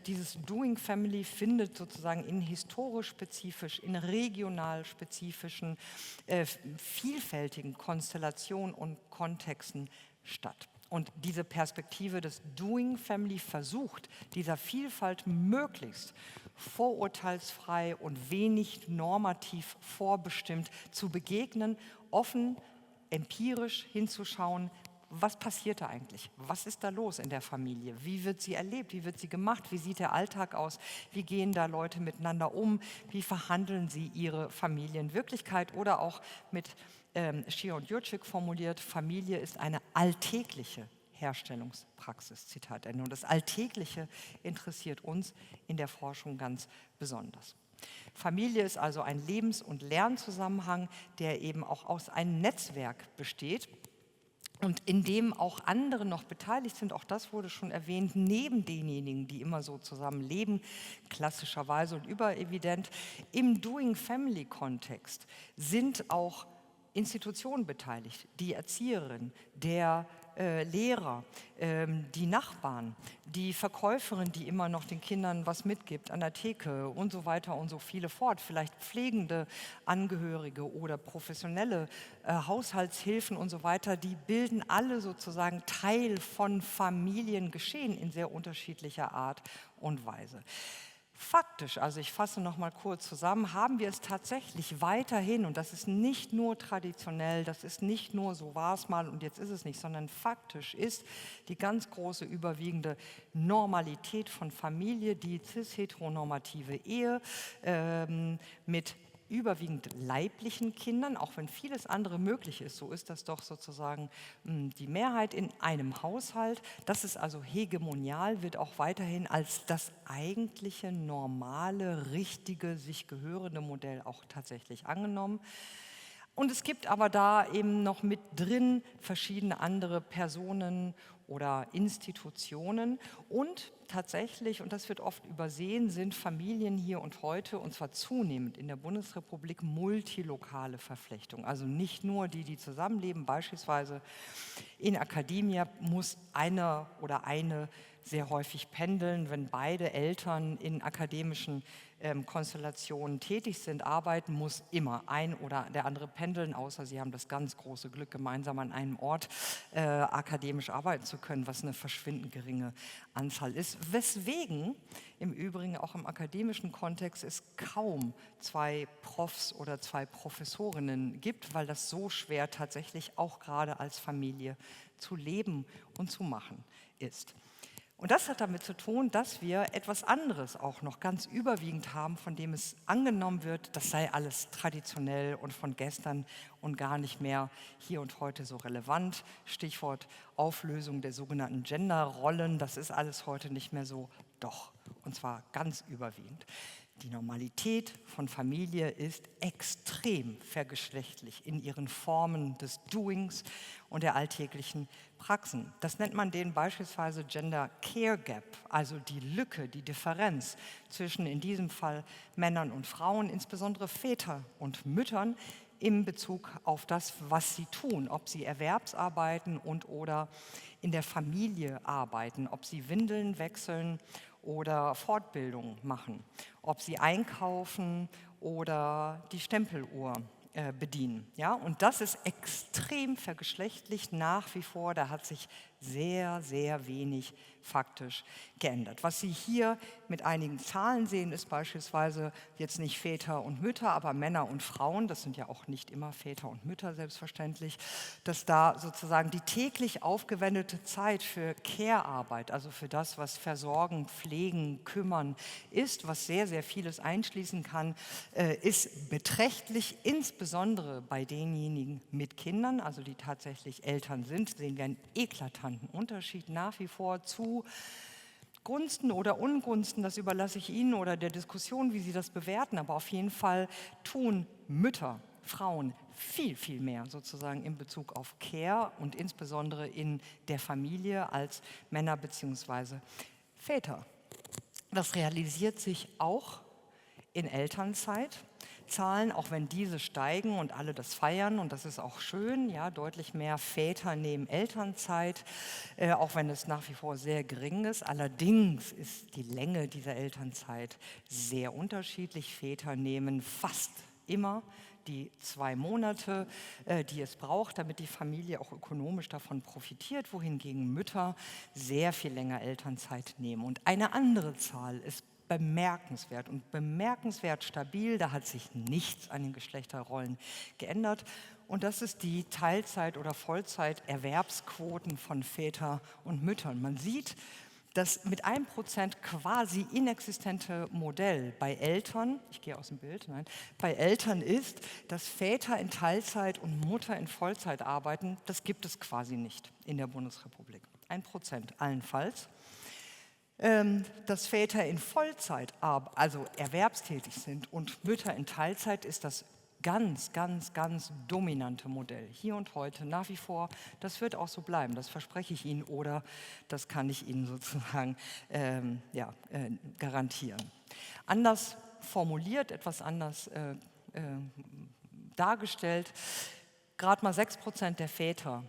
dieses Doing Family findet sozusagen in historisch spezifisch, in regional spezifischen, vielfältigen Konstellationen und Kontexten statt. Und diese Perspektive des Doing Family versucht, dieser Vielfalt möglichst vorurteilsfrei und wenig normativ vorbestimmt zu begegnen, offen, empirisch hinzuschauen, was passiert da eigentlich? Was ist da los in der Familie? Wie wird sie erlebt? Wie wird sie gemacht? Wie sieht der Alltag aus? Wie gehen da Leute miteinander um? Wie verhandeln sie ihre Familienwirklichkeit? Oder auch mit Schier und Jurczyk formuliert, Familie ist eine alltägliche Herstellungspraxis, Zitat Ende. Und das Alltägliche interessiert uns in der Forschung ganz besonders. Familie ist also ein Lebens- und Lernzusammenhang, der eben auch aus einem Netzwerk besteht und in dem auch andere noch beteiligt sind. Auch das wurde schon erwähnt, neben denjenigen, die immer so zusammen leben, klassischerweise und überevident. Im Doing-Family-Kontext sind auch Institutionen beteiligt, die Erzieherin, der Lehrer, die Nachbarn, die Verkäuferin, die immer noch den Kindern was mitgibt an der Theke und so weiter und so viele fort, vielleicht pflegende Angehörige oder professionelle Haushaltshilfen und so weiter, die bilden alle sozusagen Teil von Familiengeschehen in sehr unterschiedlicher Art und Weise. Faktisch, also ich fasse noch mal kurz zusammen, haben wir es tatsächlich weiterhin, und das ist nicht nur traditionell, das ist nicht nur so war es mal und jetzt ist es nicht, sondern faktisch ist die ganz große überwiegende Normalität von Familie, die cis-heteronormative Ehe mit überwiegend leiblichen Kindern, auch wenn vieles andere möglich ist, so ist das doch sozusagen die Mehrheit in einem Haushalt. Das ist also hegemonial, wird auch weiterhin als das eigentliche, normale, richtige, sich gehörende Modell auch tatsächlich angenommen. Und es gibt aber da eben noch mit drin verschiedene andere Personen oder Institutionen und tatsächlich, und das wird oft übersehen, sind Familien hier und heute, und zwar zunehmend in der Bundesrepublik, multilokale Verflechtungen. Also nicht nur die, die zusammenleben, beispielsweise in Akademie muss einer oder eine sehr häufig pendeln, wenn beide Eltern in akademischen Konstellationen tätig sind, arbeiten, muss immer ein oder der andere pendeln, außer sie haben das ganz große Glück, gemeinsam an einem Ort akademisch arbeiten zu können, was eine verschwindend geringe Anzahl ist. Weswegen im Übrigen auch im akademischen Kontext es kaum 2 Profs oder 2 Professorinnen gibt, weil das so schwer tatsächlich auch gerade als Familie zu leben und zu machen ist. Und das hat damit zu tun, dass wir etwas anderes auch noch ganz überwiegend haben, von dem es angenommen wird, das sei alles traditionell und von gestern und gar nicht mehr hier und heute so relevant. Stichwort Auflösung der sogenannten Genderrollen, das ist alles heute nicht mehr so. Doch, und zwar ganz überwiegend. Die Normalität von Familie ist extrem vergeschlechtlich in ihren Formen des Doings und der alltäglichen Praxen. Das nennt man den beispielsweise Gender Care Gap, also die Lücke, die Differenz zwischen in diesem Fall Männern und Frauen, insbesondere Väter und Müttern, in Bezug auf das, was sie tun, ob sie erwerbsarbeiten und oder in der Familie arbeiten, ob sie Windeln wechseln oder Fortbildung machen, ob sie einkaufen oder die Stempeluhr bedienen. Ja? Und das ist extrem vergeschlechtlicht nach wie vor, da hat sich sehr, sehr wenig faktisch geändert. Was Sie hier mit einigen Zahlen sehen, ist beispielsweise jetzt nicht Väter und Mütter, aber Männer und Frauen, das sind ja auch nicht immer Väter und Mütter selbstverständlich, dass da sozusagen die täglich aufgewendete Zeit für Care-Arbeit, also für das, was Versorgen, Pflegen, Kümmern ist, was sehr, sehr vieles einschließen kann, ist beträchtlich, insbesondere bei denjenigen mit Kindern, also die tatsächlich Eltern sind, sehen wir einen eklatanten Unterschied nach wie vor zu Gunsten oder Ungunsten, das überlasse ich Ihnen oder der Diskussion, wie Sie das bewerten, aber auf jeden Fall tun Mütter, Frauen viel, viel mehr sozusagen in Bezug auf Care und insbesondere in der Familie als Männer bzw. Väter. Das realisiert sich auch in Elternzeit. Zahlen, auch wenn diese steigen und alle das feiern, und das ist auch schön, ja, deutlich mehr Väter nehmen Elternzeit, auch wenn es nach wie vor sehr gering ist. Allerdings ist die Länge dieser Elternzeit sehr unterschiedlich. Väter nehmen fast immer die 2 Monate, die es braucht, damit die Familie auch ökonomisch davon profitiert, wohingegen Mütter sehr viel länger Elternzeit nehmen. Und eine andere Zahl ist bemerkenswert und bemerkenswert stabil. Da hat sich nichts an den Geschlechterrollen geändert. Und das ist die Teilzeit- oder Vollzeiterwerbsquoten von Vätern und Müttern. Man sieht, das mit 1% quasi inexistente Modell bei Eltern, ich gehe aus dem Bild, nein, bei Eltern ist, dass Väter in Teilzeit und Mutter in Vollzeit arbeiten. Das gibt es quasi nicht in der Bundesrepublik. 1% allenfalls. Dass Väter in Vollzeit, also erwerbstätig sind und Mütter in Teilzeit, ist das ganz, ganz, ganz dominante Modell. Hier und heute nach wie vor, das wird auch so bleiben, das verspreche ich Ihnen oder das kann ich Ihnen sozusagen garantieren. Anders formuliert, etwas anders dargestellt, gerade mal 6% der Väter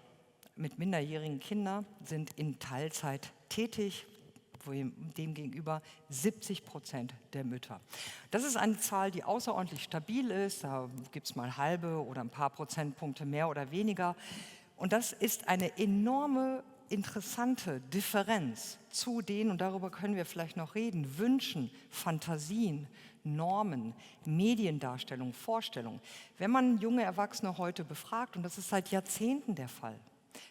mit minderjährigen Kindern sind in Teilzeit tätig, demgegenüber 70% der Mütter. Das ist eine Zahl, die außerordentlich stabil ist. Da gibt es mal halbe oder ein paar Prozentpunkte mehr oder weniger. Und das ist eine enorme interessante Differenz zu den, und darüber können wir vielleicht noch reden, Wünschen, Fantasien, Normen, Mediendarstellung, Vorstellungen. Wenn man junge Erwachsene heute befragt, und das ist seit Jahrzehnten der Fall,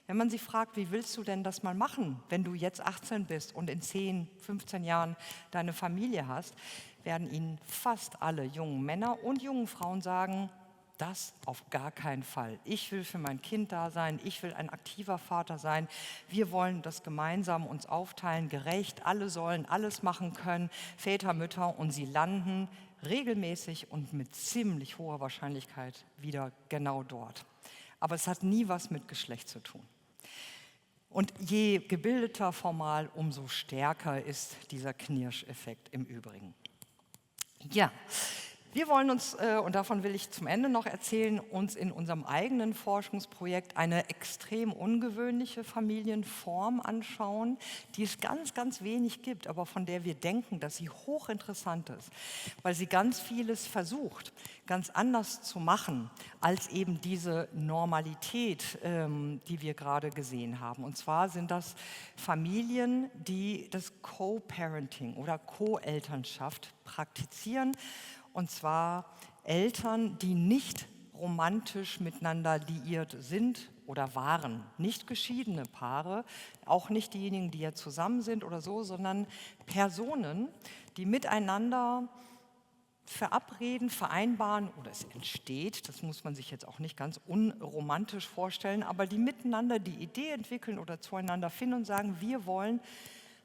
wenn man sie fragt, wie willst du denn das mal machen, wenn du jetzt 18 bist und in 10, 15 Jahren deine Familie hast, werden ihnen fast alle jungen Männer und jungen Frauen sagen, das auf gar keinen Fall. Ich will für mein Kind da sein, ich will ein aktiver Vater sein. Wir wollen das gemeinsam uns aufteilen, gerecht. Alle sollen alles machen können, Väter, Mütter, und sie landen regelmäßig und mit ziemlich hoher Wahrscheinlichkeit wieder genau dort. Aber es hat nie was mit Geschlecht zu tun. Und je gebildeter formal, umso stärker ist dieser Knirscheffekt im Übrigen. Ja, wir wollen uns, und davon will ich zum Ende noch erzählen, uns in unserem eigenen Forschungsprojekt eine extrem ungewöhnliche Familienform anschauen, die es ganz, ganz wenig gibt, aber von der wir denken, dass sie hochinteressant ist, weil sie ganz vieles versucht, ganz anders zu machen, als eben diese Normalität, die wir gerade gesehen haben. Und zwar sind das Familien, die das Co-Parenting oder Co-Elternschaft praktizieren. Und zwar Eltern, die nicht romantisch miteinander liiert sind oder waren. Nicht geschiedene Paare, auch nicht diejenigen, die ja zusammen sind oder so, sondern Personen, die miteinander verabreden, vereinbaren, oder es entsteht, das muss man sich jetzt auch nicht ganz unromantisch vorstellen, aber die miteinander die Idee entwickeln oder zueinander finden und sagen, wir wollen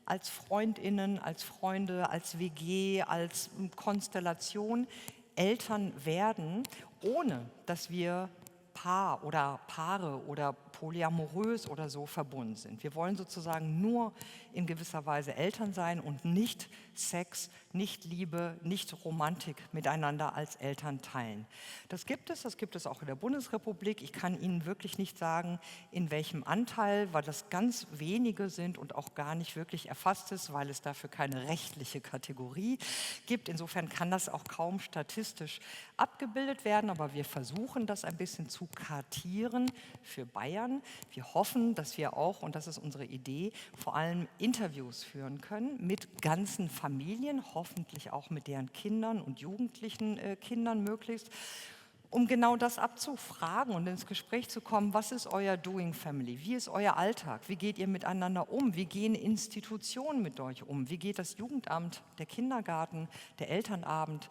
als FreundInnen, als Freunde, als WG, als Konstellation Eltern werden, ohne dass wir Paar oder Paare oder polyamorös oder so verbunden sind. Wir wollen sozusagen nur in gewisser Weise Eltern sein und nicht Sex, nicht Liebe, nicht Romantik miteinander als Eltern teilen. Das gibt es auch in der Bundesrepublik. Ich kann Ihnen wirklich nicht sagen, in welchem Anteil, weil das ganz wenige sind und auch gar nicht wirklich erfasst ist, weil es dafür keine rechtliche Kategorie gibt. Insofern kann das auch kaum statistisch abgebildet werden, aber wir versuchen das ein bisschen zu kartieren für Bayern. Wir hoffen, dass wir auch, und das ist unsere Idee, vor allem Interviews führen können mit ganzen Familien, hoffentlich auch mit deren Kindern und jugendlichen Kindern möglichst, um genau das abzufragen und ins Gespräch zu kommen. Was ist euer Doing Family? Wie ist euer Alltag? Wie geht ihr miteinander um? Wie gehen Institutionen mit euch um? Wie geht das Jugendamt, der Kindergarten, der Elternabend,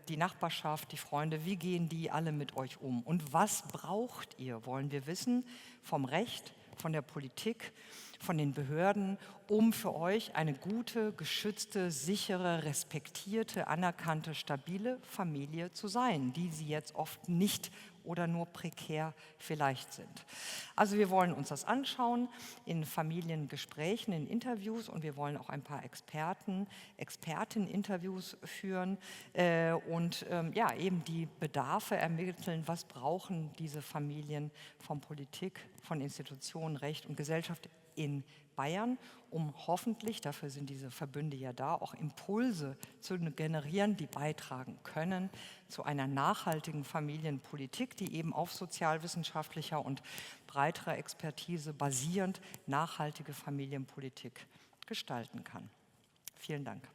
die Nachbarschaft, die Freunde? Wie gehen die alle mit euch um? Und was braucht ihr, wollen wir wissen, vom Recht, von der Politik, von den Behörden, um für euch eine gute, geschützte, sichere, respektierte, anerkannte, stabile Familie zu sein, die sie jetzt oft nicht oder nur prekär vielleicht sind. Also wir wollen uns das anschauen in Familiengesprächen, in Interviews, und wir wollen auch ein paar Experten-Interviews führen und eben die Bedarfe ermitteln, was brauchen diese Familien von Politik, von Institutionen, Recht und Gesellschaft in Bayern, um hoffentlich, dafür sind diese Verbünde ja da, auch Impulse zu generieren, die beitragen können zu einer nachhaltigen Familienpolitik, die eben auf sozialwissenschaftlicher und breiterer Expertise basierend nachhaltige Familienpolitik gestalten kann. Vielen Dank.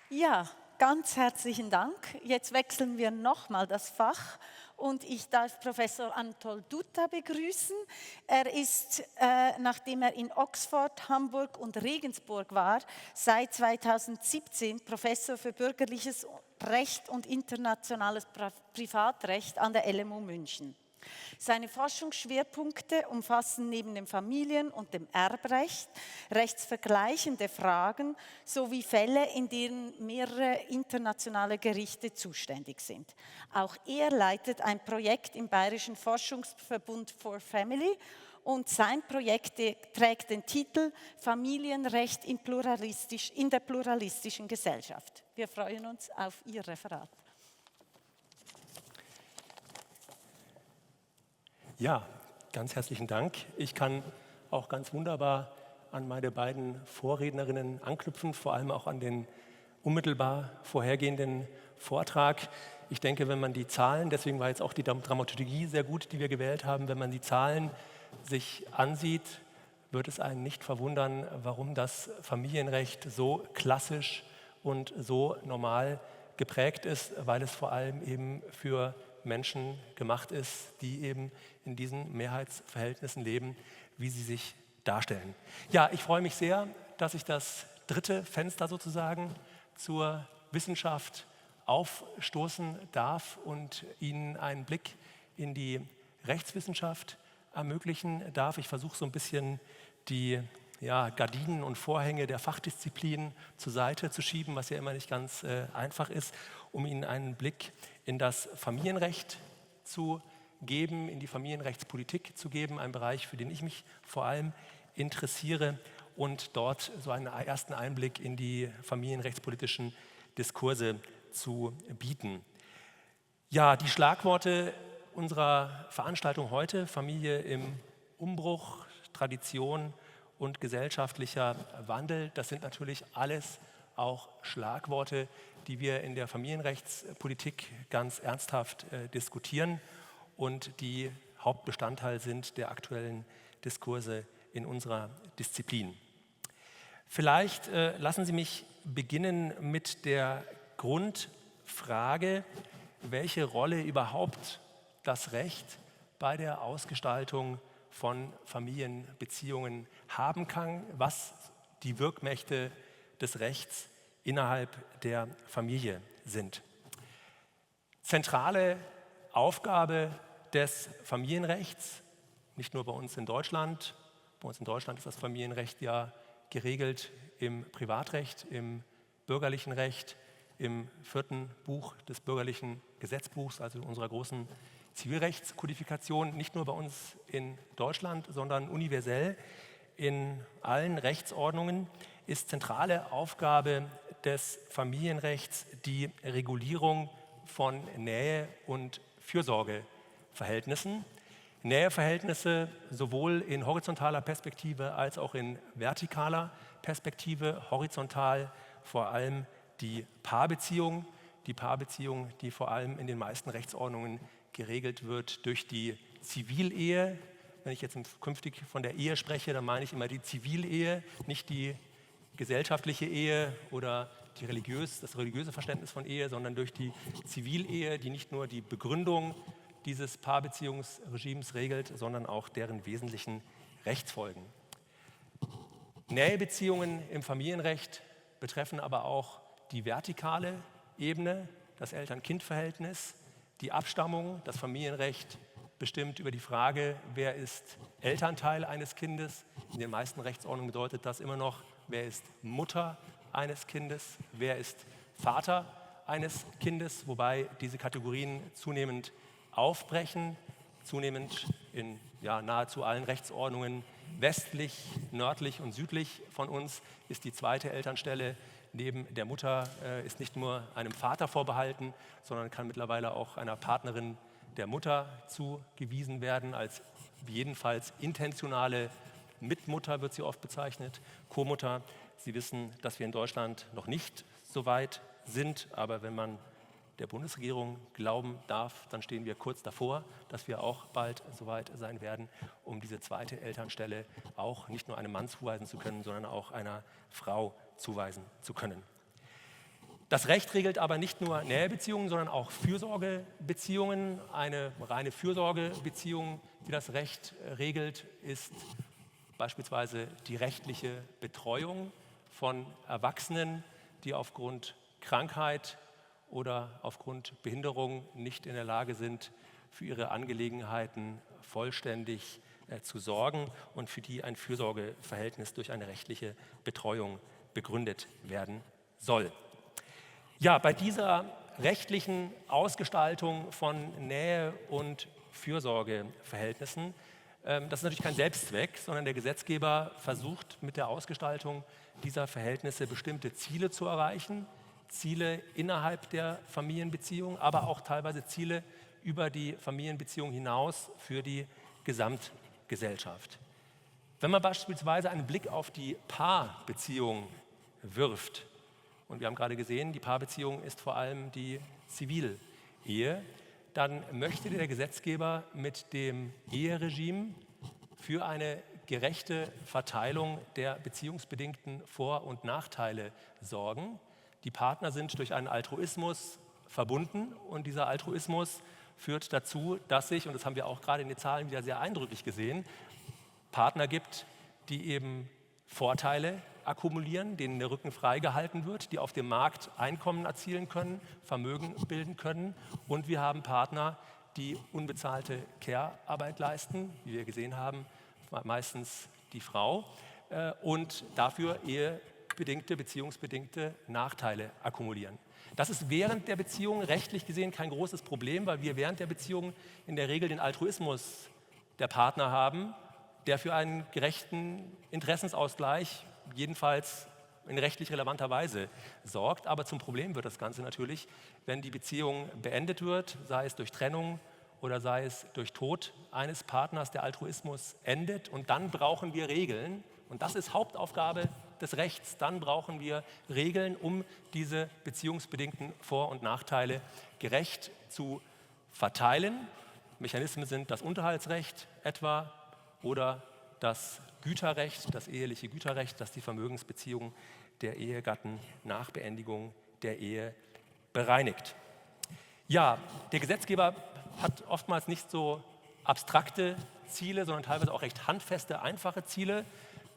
Ja, ganz herzlichen Dank. Jetzt wechseln wir nochmal das Fach und ich darf Professor Anatol Dutta begrüßen. Er ist, nachdem er in Oxford, Hamburg und Regensburg war, seit 2017 Professor für bürgerliches Recht und internationales Privatrecht an der LMU München. Seine Forschungsschwerpunkte umfassen neben dem Familien- und dem Erbrecht rechtsvergleichende Fragen sowie Fälle, in denen mehrere internationale Gerichte zuständig sind. Auch er leitet ein Projekt im Bayerischen Forschungsverbund for Family und sein Projekt trägt den Titel Familienrecht in der pluralistischen Gesellschaft. Wir freuen uns auf Ihr Referat. Ja, ganz herzlichen Dank. Ich kann auch ganz wunderbar an meine beiden Vorrednerinnen anknüpfen, vor allem auch an den unmittelbar vorhergehenden Vortrag. Ich denke, wenn man die Zahlen, deswegen war jetzt auch die Dramaturgie sehr gut, die wir gewählt haben, wenn man die Zahlen sich ansieht, wird es einen nicht verwundern, warum das Familienrecht so klassisch und so normal geprägt ist, weil es vor allem eben für Menschen gemacht ist, die eben in diesen Mehrheitsverhältnissen leben, wie sie sich darstellen. Ja, ich freue mich sehr, dass ich das dritte Fenster sozusagen zur Wissenschaft aufstoßen darf und Ihnen einen Blick in die Rechtswissenschaft ermöglichen darf. Ich versuche so ein bisschen die Gardinen und Vorhänge der Fachdisziplinen zur Seite zu schieben, was ja immer nicht ganz einfach ist, um Ihnen einen Blick in das Familienrecht zu geben, in die Familienrechtspolitik zu geben, ein Bereich, für den ich mich vor allem interessiere und dort so einen ersten Einblick in die familienrechtspolitischen Diskurse zu bieten. Ja, die Schlagworte unserer Veranstaltung heute: Familie im Umbruch, Tradition und gesellschaftlicher Wandel. Das sind natürlich alles auch Schlagworte, die wir in der Familienrechtspolitik ganz ernsthaft diskutieren und die Hauptbestandteil sind der aktuellen Diskurse in unserer Disziplin. Vielleicht lassen Sie mich beginnen mit der Grundfrage, welche Rolle überhaupt das Recht bei der Ausgestaltung von Familienbeziehungen haben kann, was die Wirkmächte des Rechts innerhalb der Familie sind. Zentrale Aufgabe des Familienrechts, nicht nur bei uns in Deutschland ist das Familienrecht ja geregelt im Privatrecht, im bürgerlichen Recht, im 4. Buch des bürgerlichen Gesetzbuchs, also unserer großen Zivilrechtskodifikation, nicht nur bei uns in Deutschland, sondern universell in allen Rechtsordnungen, ist zentrale Aufgabe des Familienrechts die Regulierung von Nähe- und Fürsorgeverhältnissen. Näheverhältnisse sowohl in horizontaler Perspektive als auch in vertikaler Perspektive. Horizontal vor allem die Paarbeziehung, die vor allem in den meisten Rechtsordnungen geregelt wird durch die Zivilehe. Wenn ich jetzt künftig von der Ehe spreche, dann meine ich immer die Zivilehe, nicht die gesellschaftliche Ehe oder das religiöse Verständnis von Ehe, sondern durch die Zivilehe, die nicht nur die Begründung dieses Paarbeziehungsregimes regelt, sondern auch deren wesentlichen Rechtsfolgen. Nähebeziehungen im Familienrecht betreffen aber auch die vertikale Ebene, das Eltern-Kind-Verhältnis, die Abstammung. Das Familienrecht bestimmt über die Frage, wer ist Elternteil eines Kindes. In den meisten Rechtsordnungen bedeutet das immer noch, wer ist Mutter eines Kindes, wer ist Vater eines Kindes, wobei diese Kategorien zunehmend aufbrechen, zunehmend in nahezu allen Rechtsordnungen westlich, nördlich und südlich von uns ist die zweite Elternstelle neben der Mutter ist nicht nur einem Vater vorbehalten, sondern kann mittlerweile auch einer Partnerin der Mutter zugewiesen werden, als jedenfalls intentionale Mitmutter wird sie oft bezeichnet, Co-Mutter. Sie wissen, dass wir in Deutschland noch nicht so weit sind, aber wenn man der Bundesregierung glauben darf, dann stehen wir kurz davor, dass wir auch bald so weit sein werden, um diese zweite Elternstelle auch nicht nur einem Mann zuweisen zu können, sondern auch einer Frau zuweisen zu können. Das Recht regelt aber nicht nur Nähebeziehungen, sondern auch Fürsorgebeziehungen. Eine reine Fürsorgebeziehung, die das Recht regelt, ist beispielsweise die rechtliche Betreuung von Erwachsenen, die aufgrund Krankheit oder aufgrund Behinderung nicht in der Lage sind, für ihre Angelegenheiten vollständig zu sorgen und für die ein Fürsorgeverhältnis durch eine rechtliche Betreuung begründet werden soll. Ja, bei dieser rechtlichen Ausgestaltung von Nähe- und Fürsorgeverhältnissen, das ist natürlich kein Selbstzweck, sondern der Gesetzgeber versucht mit der Ausgestaltung dieser Verhältnisse bestimmte Ziele zu erreichen, Ziele innerhalb der Familienbeziehung, aber auch teilweise Ziele über die Familienbeziehung hinaus für die Gesamtgesellschaft. Wenn man beispielsweise einen Blick auf die Paarbeziehung wirft, und wir haben gerade gesehen, die Paarbeziehung ist vor allem die Zivilehe, Ehe, dann möchte der Gesetzgeber mit dem Eheregime für eine gerechte Verteilung der beziehungsbedingten Vor- und Nachteile sorgen. Die Partner sind durch einen Altruismus verbunden und dieser Altruismus führt dazu, dass sich, und das haben wir auch gerade in den Zahlen wieder sehr eindrücklich gesehen, Partner gibt, die eben Vorteile akkumulieren, denen der Rücken freigehalten wird, die auf dem Markt Einkommen erzielen können, Vermögen bilden können. Und wir haben Partner, die unbezahlte Care-Arbeit leisten, wie wir gesehen haben, meistens die Frau, und dafür ehebedingte, beziehungsbedingte Nachteile akkumulieren. Das ist während der Beziehung rechtlich gesehen kein großes Problem, weil wir während der Beziehung in der Regel den Altruismus der Partner haben, der für einen gerechten Interessensausgleich jedenfalls in rechtlich relevanter Weise sorgt. Aber zum Problem wird das Ganze natürlich, wenn die Beziehung beendet wird, sei es durch Trennung oder sei es durch Tod eines Partners, der Altruismus endet. Und dann brauchen wir Regeln. Und das ist Hauptaufgabe des Rechts. Dann brauchen wir Regeln, um diese beziehungsbedingten Vor- und Nachteile gerecht zu verteilen. Mechanismen sind das Unterhaltsrecht etwa oder das Güterrecht, das eheliche Güterrecht, das die Vermögensbeziehungen der Ehegatten nach Beendigung der Ehe bereinigt. Ja, der Gesetzgeber hat oftmals nicht so abstrakte Ziele, sondern teilweise auch recht handfeste, einfache Ziele.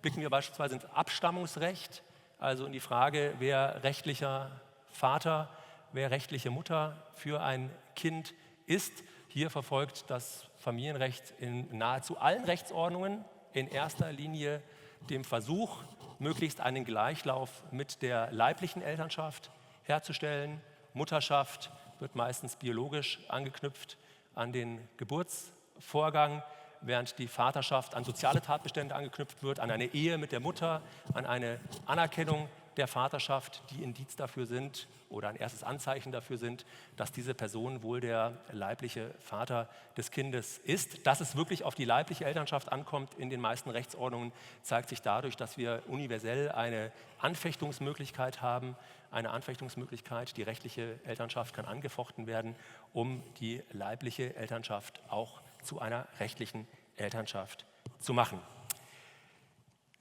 Blicken wir beispielsweise ins Abstammungsrecht, also in die Frage, wer rechtlicher Vater, wer rechtliche Mutter für ein Kind ist. Hier verfolgt das Familienrecht in nahezu allen Rechtsordnungen in erster Linie dem Versuch, möglichst einen Gleichlauf mit der leiblichen Elternschaft herzustellen. Mutterschaft wird meistens biologisch angeknüpft an den Geburtsvorgang, während die Vaterschaft an soziale Tatbestände angeknüpft wird, an eine Ehe mit der Mutter, an eine Anerkennung der Vaterschaft, die Indiz dafür sind oder ein erstes Anzeichen dafür sind, dass diese Person wohl der leibliche Vater des Kindes ist. Dass es wirklich auf die leibliche Elternschaft ankommt in den meisten Rechtsordnungen, zeigt sich dadurch, dass wir universell eine Anfechtungsmöglichkeit haben. Eine Anfechtungsmöglichkeit, die rechtliche Elternschaft kann angefochten werden, um die leibliche Elternschaft auch zu einer rechtlichen Elternschaft zu machen.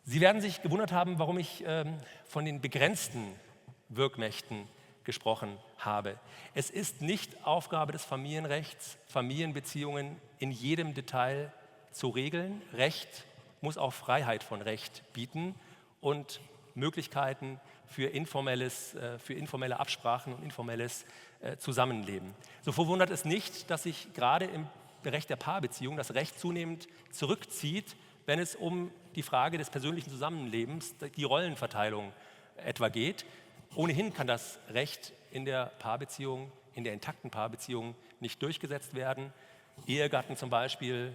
Sie werden sich gewundert haben, warum ich von den begrenzten Wirkmächten gesprochen habe. Es ist nicht Aufgabe des Familienrechts, Familienbeziehungen in jedem Detail zu regeln. Recht muss auch Freiheit von Recht bieten und Möglichkeiten für informelle Absprachen und informelles Zusammenleben. So verwundert es nicht, dass sich gerade im Recht der Paarbeziehung das Recht zunehmend zurückzieht, wenn es um die Frage des persönlichen Zusammenlebens, die Rollenverteilung etwa geht. Ohnehin kann das Recht in der Paarbeziehung, in der intakten Paarbeziehung nicht durchgesetzt werden. Ehegatten zum Beispiel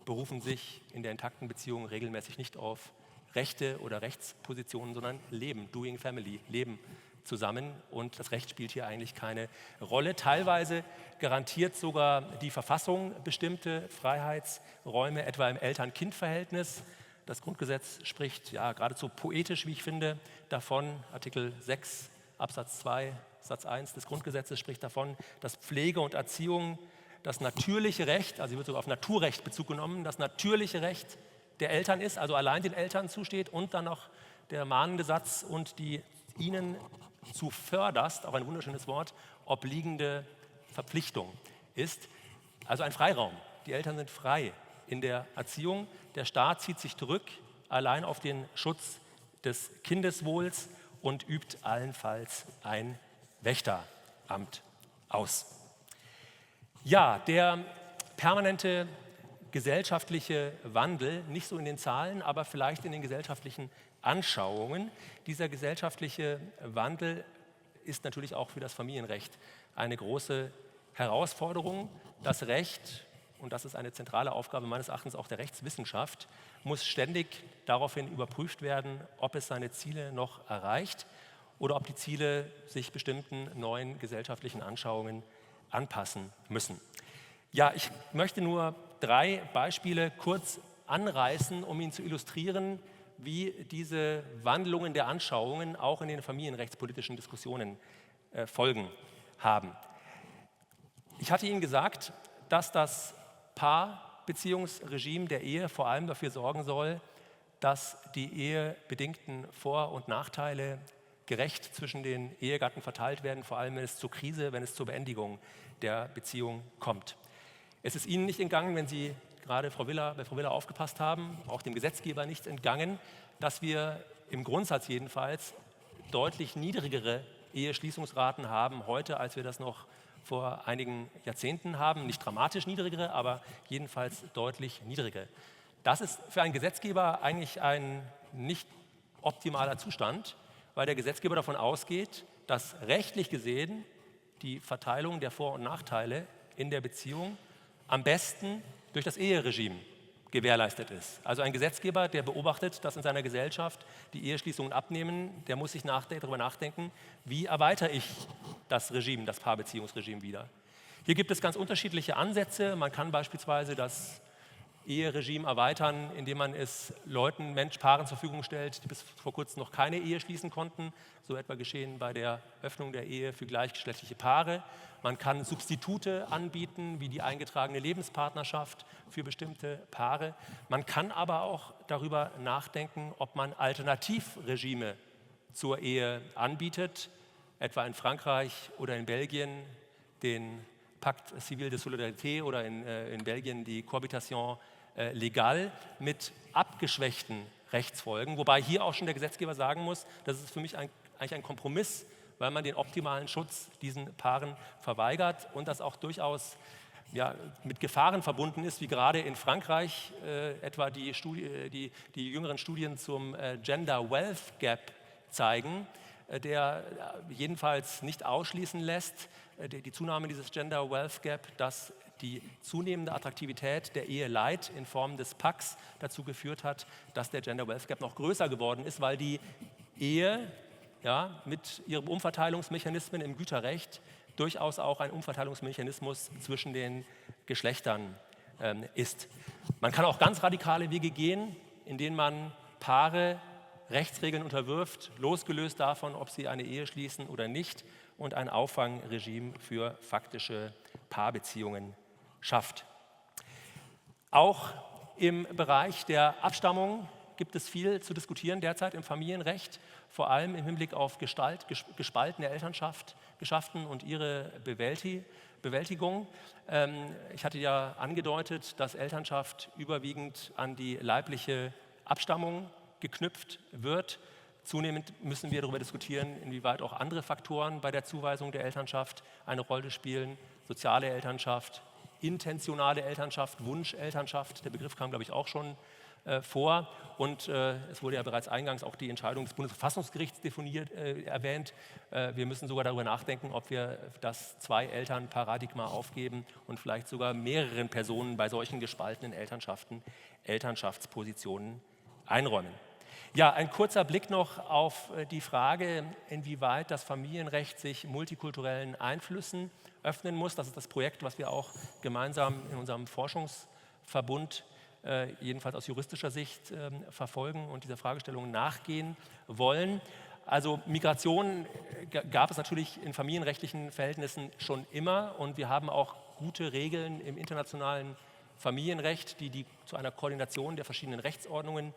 berufen sich in der intakten Beziehung regelmäßig nicht auf Rechte oder Rechtspositionen, sondern leben, doing family, leben zusammen und das Recht spielt hier eigentlich keine Rolle. Teilweise garantiert sogar die Verfassung bestimmte Freiheitsräume, etwa im Eltern-Kind-Verhältnis. Das Grundgesetz spricht ja geradezu poetisch, wie ich finde, davon. Artikel 6 Absatz 2 Satz 1 des Grundgesetzes spricht davon, dass Pflege und Erziehung das natürliche Recht, also hier wird sogar auf Naturrecht Bezug genommen, das natürliche Recht der Eltern ist, also allein den Eltern zusteht und dann noch der mahnende Satz und die ihnen zuvörderst, auch ein wunderschönes Wort, obliegende Verpflichtung ist. Also ein Freiraum. Die Eltern sind frei in der Erziehung. Der Staat zieht sich zurück, allein auf den Schutz des Kindeswohls und übt allenfalls ein Wächteramt aus. Ja, der permanente gesellschaftliche Wandel, nicht so in den Zahlen, aber vielleicht in den gesellschaftlichen Anschauungen. Dieser gesellschaftliche Wandel ist natürlich auch für das Familienrecht eine große Herausforderung. Das Recht, und das ist eine zentrale Aufgabe meines Erachtens auch der Rechtswissenschaft, muss ständig daraufhin überprüft werden, ob es seine Ziele noch erreicht oder ob die Ziele sich bestimmten neuen gesellschaftlichen Anschauungen anpassen müssen. Ja, ich möchte nur 3 Beispiele kurz anreißen, um Ihnen zu illustrieren, wie diese Wandlungen der Anschauungen auch in den familienrechtspolitischen Diskussionen Folgen haben. Ich hatte Ihnen gesagt, dass das Paarbeziehungsregime der Ehe vor allem dafür sorgen soll, dass die ehebedingten Vor- und Nachteile gerecht zwischen den Ehegatten verteilt werden, vor allem wenn es zur Krise, wenn es zur Beendigung der Beziehung kommt. Es ist Ihnen nicht entgangen, wenn Sie gerade bei Frau Willer aufgepasst haben, auch dem Gesetzgeber nicht entgangen, dass wir im Grundsatz jedenfalls deutlich niedrigere Eheschließungsraten haben heute, als wir das noch vor einigen Jahrzehnten haben. Nicht dramatisch niedrigere, aber jedenfalls deutlich niedrigere. Das ist für einen Gesetzgeber eigentlich ein nicht optimaler Zustand, weil der Gesetzgeber davon ausgeht, dass rechtlich gesehen die Verteilung der Vor- und Nachteile in der Beziehung am besten durch das Eheregime gewährleistet ist. Also ein Gesetzgeber, der beobachtet, dass in seiner Gesellschaft die Eheschließungen abnehmen, der muss sich darüber nachdenken, wie erweitere ich das Regime, das Paarbeziehungsregime wieder. Hier gibt es ganz unterschiedliche Ansätze. Man kann beispielsweise das Eheregime erweitern, indem man es Paaren zur Verfügung stellt, die bis vor kurzem noch keine Ehe schließen konnten. So etwa geschehen bei der Öffnung der Ehe für gleichgeschlechtliche Paare. Man kann Substitute anbieten, wie die eingetragene Lebenspartnerschaft für bestimmte Paare. Man kann aber auch darüber nachdenken, ob man Alternativregime zur Ehe anbietet, etwa in Frankreich oder in Belgien den Pacte Civil de Solidarité oder in Belgien die Cohabitation legal mit abgeschwächten Rechtsfolgen, wobei hier auch schon der Gesetzgeber sagen muss, das ist für mich eigentlich ein Kompromiss, weil man den optimalen Schutz diesen Paaren verweigert und das auch durchaus mit Gefahren verbunden ist, wie gerade in Frankreich etwa die jüngeren Studien zum Gender Wealth Gap zeigen, der jedenfalls nicht ausschließen lässt, die Zunahme dieses Gender Wealth Gap, dass die zunehmende Attraktivität der Ehe Light in Form des Pacts dazu geführt hat, dass der Gender Wealth Gap noch größer geworden ist, weil die Ehe mit ihren Umverteilungsmechanismen im Güterrecht durchaus auch ein Umverteilungsmechanismus zwischen den Geschlechtern ist. Man kann auch ganz radikale Wege gehen, in denen man Paare Rechtsregeln unterwirft, losgelöst davon, ob sie eine Ehe schließen oder nicht, und ein Auffangregime für faktische Paarbeziehungen schafft. Auch im Bereich der Abstammung gibt es viel zu diskutieren derzeit im Familienrecht, vor allem im Hinblick auf gespaltene Elternschaften und ihre Bewältigung. Ich hatte ja angedeutet, dass Elternschaft überwiegend an die leibliche Abstammung geknüpft wird. Zunehmend müssen wir darüber diskutieren, inwieweit auch andere Faktoren bei der Zuweisung der Elternschaft eine Rolle spielen. Soziale Elternschaft, intentionale Elternschaft, Wunschelternschaft, der Begriff kam, glaube ich, auch schon vor. Und es wurde ja bereits eingangs auch die Entscheidung des Bundesverfassungsgerichts erwähnt. Wir müssen sogar darüber nachdenken, ob wir das Zwei-Eltern-Paradigma aufgeben und vielleicht sogar mehreren Personen bei solchen gespaltenen Elternschaften Elternschaftspositionen einräumen. Ja, ein kurzer Blick noch auf die Frage, inwieweit das Familienrecht sich multikulturellen Einflüssen öffnen muss. Das ist das Projekt, was wir auch gemeinsam in unserem Forschungsverbund jedenfalls aus juristischer Sicht verfolgen und dieser Fragestellung nachgehen wollen. Also Migration gab es natürlich in familienrechtlichen Verhältnissen schon immer und wir haben auch gute Regeln im internationalen Familienrecht, die zu einer Koordination der verschiedenen Rechtsordnungen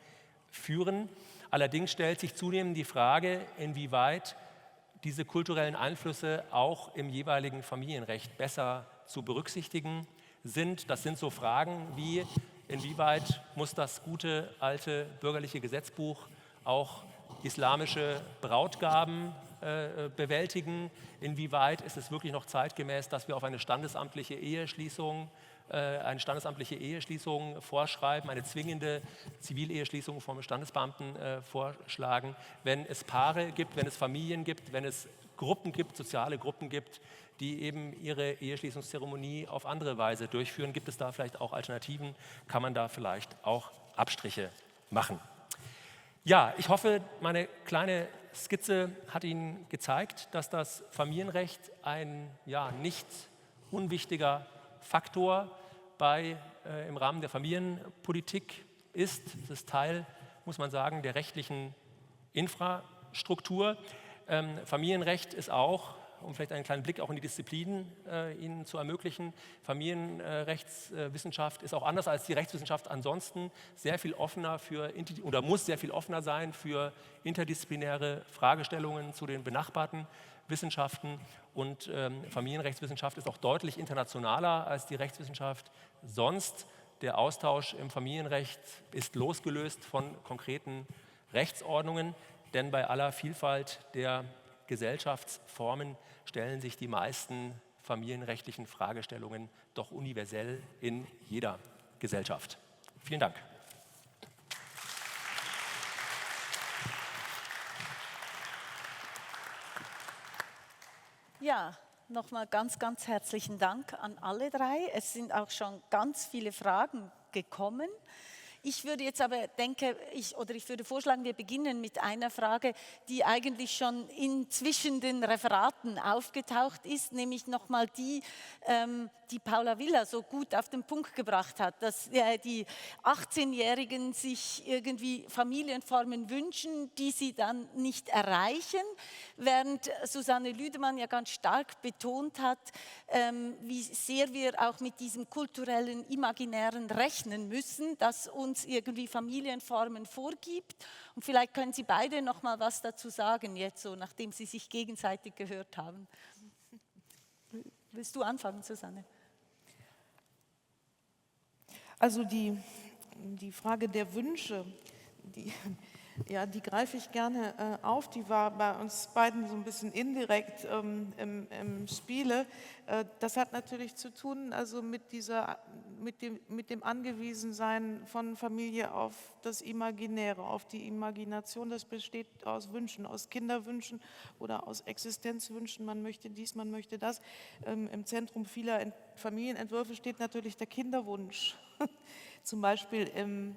führen. Allerdings stellt sich zunehmend die Frage, inwieweit diese kulturellen Einflüsse auch im jeweiligen Familienrecht besser zu berücksichtigen sind. Das sind so Fragen wie, inwieweit muss das gute alte bürgerliche Gesetzbuch auch islamische Brautgaben bewältigen? Inwieweit ist es wirklich noch zeitgemäß, dass wir auf eine standesamtliche Eheschließung vorschreiben, eine zwingende Zivileheschließung vom Standesbeamten vorschlagen, wenn es Paare gibt, wenn es Familien gibt, wenn es Gruppen gibt, soziale Gruppen gibt, die eben ihre Eheschließungszeremonie auf andere Weise durchführen. Gibt es da vielleicht auch Alternativen? Kann man da vielleicht auch Abstriche machen? Ja, ich hoffe, meine kleine Skizze hat Ihnen gezeigt, dass das Familienrecht ein nicht unwichtiger Faktor im Rahmen der Familienpolitik ist. Es ist Teil, muss man sagen, der rechtlichen Infrastruktur. Familienrecht ist auch um vielleicht einen kleinen Blick auch in die Disziplinen Ihnen zu ermöglichen, Familienrechtswissenschaft ist auch anders als die Rechtswissenschaft ansonsten sehr viel offener oder muss sehr viel offener sein für interdisziplinäre Fragestellungen zu den benachbarten Wissenschaften. Und Familienrechtswissenschaft ist auch deutlich internationaler als die Rechtswissenschaft sonst. Der Austausch im Familienrecht ist losgelöst von konkreten Rechtsordnungen, denn bei aller Vielfalt der Gesellschaftsformen stellen sich die meisten familienrechtlichen Fragestellungen doch universell in jeder Gesellschaft. Vielen Dank. Ja, nochmal ganz, ganz herzlichen Dank an alle drei. Es sind auch schon ganz viele Fragen gekommen. Ich würde jetzt aber ich würde vorschlagen, wir beginnen mit einer Frage, die eigentlich schon zwischen den Referaten aufgetaucht ist, nämlich nochmal die Paula Villa so gut auf den Punkt gebracht hat, dass die 18-Jährigen sich irgendwie Familienformen wünschen, die sie dann nicht erreichen, während Susanne Lüdemann ja ganz stark betont hat, wie sehr wir auch mit diesem kulturellen Imaginären rechnen müssen, das uns irgendwie Familienformen vorgibt. Und vielleicht können Sie beide noch mal was dazu sagen, jetzt so, nachdem Sie sich gegenseitig gehört haben. Willst du anfangen, Susanne? Also die Frage der Wünsche, die greife ich gerne auf. Die war bei uns beiden so ein bisschen indirekt im Spiele. Das hat natürlich zu tun, also mit dem Angewiesensein von Familie auf das Imaginäre, auf die Imagination. Das besteht aus Wünschen, aus Kinderwünschen oder aus Existenzwünschen. Man möchte dies, man möchte das. Im Zentrum vieler Familienentwürfe steht natürlich der Kinderwunsch. Zum Beispiel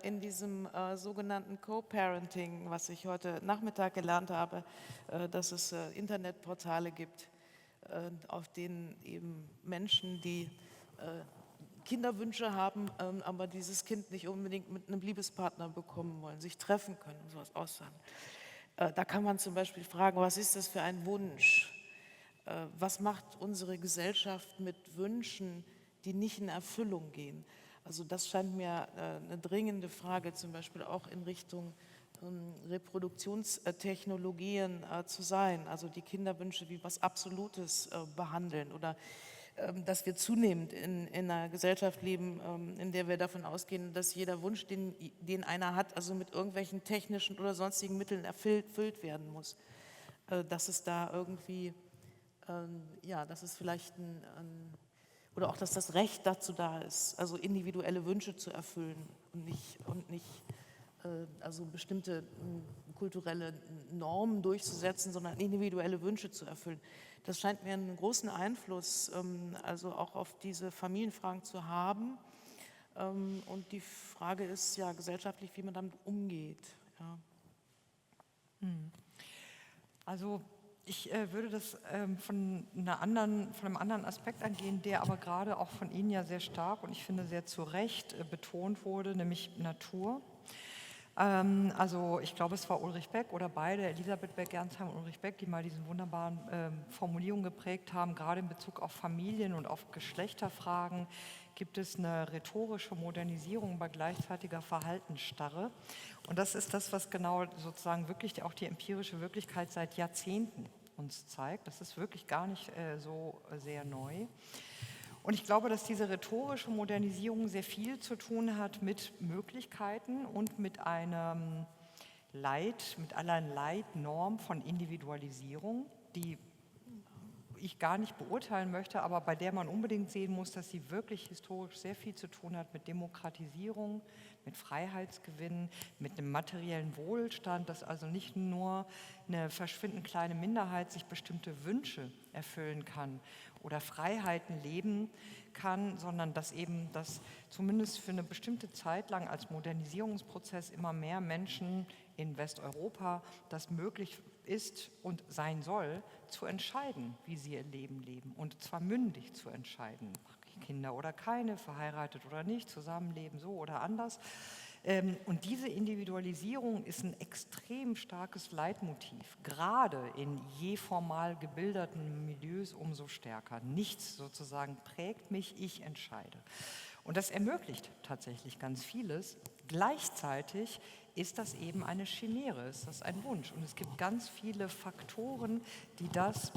in diesem sogenannten Co-Parenting, was ich heute Nachmittag gelernt habe, dass es Internetportale gibt, auf denen eben Menschen, die Kinderwünsche haben, aber dieses Kind nicht unbedingt mit einem Liebespartner bekommen wollen, sich treffen können und sowas aussagen. Da kann man zum Beispiel fragen, was ist das für ein Wunsch? Was macht unsere Gesellschaft mit Wünschen, die nicht in Erfüllung gehen? Also das scheint mir eine dringende Frage, zum Beispiel auch in Richtung Reproduktionstechnologien zu sein, also die Kinderwünsche wie was Absolutes behandeln oder dass wir zunehmend in einer Gesellschaft leben, in der wir davon ausgehen, dass jeder Wunsch, den einer hat, also mit irgendwelchen technischen oder sonstigen Mitteln erfüllt werden muss. Dass es da irgendwie, dass es vielleicht oder auch, dass das Recht dazu da ist, also individuelle Wünsche zu erfüllen und nicht also bestimmte kulturelle Normen durchzusetzen, sondern individuelle Wünsche zu erfüllen. Das scheint mir einen großen Einfluss also auch auf diese Familienfragen zu haben. Und die Frage ist ja gesellschaftlich, wie man damit umgeht. Ja. Also ich würde das von einem anderen Aspekt angehen, der aber gerade auch von Ihnen ja sehr stark und ich finde sehr zu Recht betont wurde, nämlich Natur. Also ich glaube, es war Ulrich Beck oder beide, Elisabeth Beck-Gernsheim und Ulrich Beck, die mal diese wunderbaren Formulierungen geprägt haben, gerade in Bezug auf Familien und auf Geschlechterfragen gibt es eine rhetorische Modernisierung bei gleichzeitiger Verhaltensstarre. Und das ist das, was genau sozusagen wirklich auch die empirische Wirklichkeit seit Jahrzehnten uns zeigt. Das ist wirklich gar nicht so sehr neu. Und ich glaube, dass diese rhetorische Modernisierung sehr viel zu tun hat mit Möglichkeiten und mit einem mit einer Leitnorm von Individualisierung, die ich gar nicht beurteilen möchte, aber bei der man unbedingt sehen muss, dass sie wirklich historisch sehr viel zu tun hat mit Demokratisierung, mit Freiheitsgewinn, mit einem materiellen Wohlstand, dass also nicht nur eine verschwindend kleine Minderheit sich bestimmte Wünsche erfüllen kann oder Freiheiten leben kann, sondern dass eben das zumindest für eine bestimmte Zeit lang als Modernisierungsprozess immer mehr Menschen in Westeuropa das möglich ist und sein soll, zu entscheiden, wie sie ihr Leben leben. Und zwar mündig zu entscheiden, Kinder oder keine, verheiratet oder nicht, zusammenleben so oder anders. Und diese Individualisierung ist ein extrem starkes Leitmotiv, gerade in je formal gebilderten Milieus umso stärker. Nichts sozusagen prägt mich, ich entscheide. Und das ermöglicht tatsächlich ganz vieles. Gleichzeitig ist das eben eine Chimäre, ist das ein Wunsch. Und es gibt ganz viele Faktoren, die das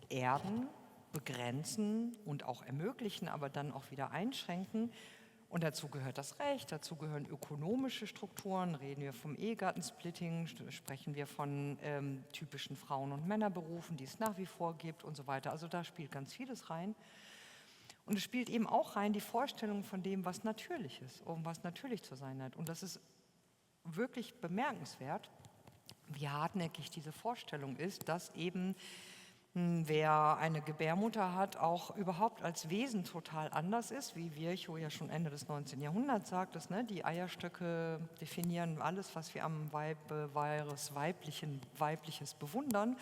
erden, begrenzen und auch ermöglichen, aber dann auch wieder einschränken. Und dazu gehört das Recht, dazu gehören ökonomische Strukturen, reden wir vom Ehegattensplitting, sprechen wir von typischen Frauen- und Männerberufen, die es nach wie vor gibt und so weiter. Also da spielt ganz vieles rein. Und es spielt eben auch rein die Vorstellung von dem, was natürlich ist und was natürlich zu sein hat. Und das ist wirklich bemerkenswert, wie hartnäckig diese Vorstellung ist, dass eben wer eine Gebärmutter hat, auch überhaupt als Wesen total anders ist, wie Virchow ja schon Ende des 19. Jahrhunderts sagt, dass, ne, die Eierstöcke definieren alles, was wir am Weibliches bewundern.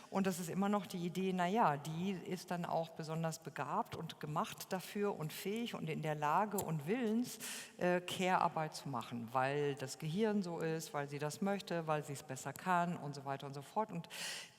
Und das ist immer noch die Idee, naja, die ist dann auch besonders begabt und gemacht dafür und fähig und in der Lage und willens, Care-Arbeit zu machen, weil das Gehirn so ist, weil sie das möchte, weil sie es besser kann und so weiter und so fort. Und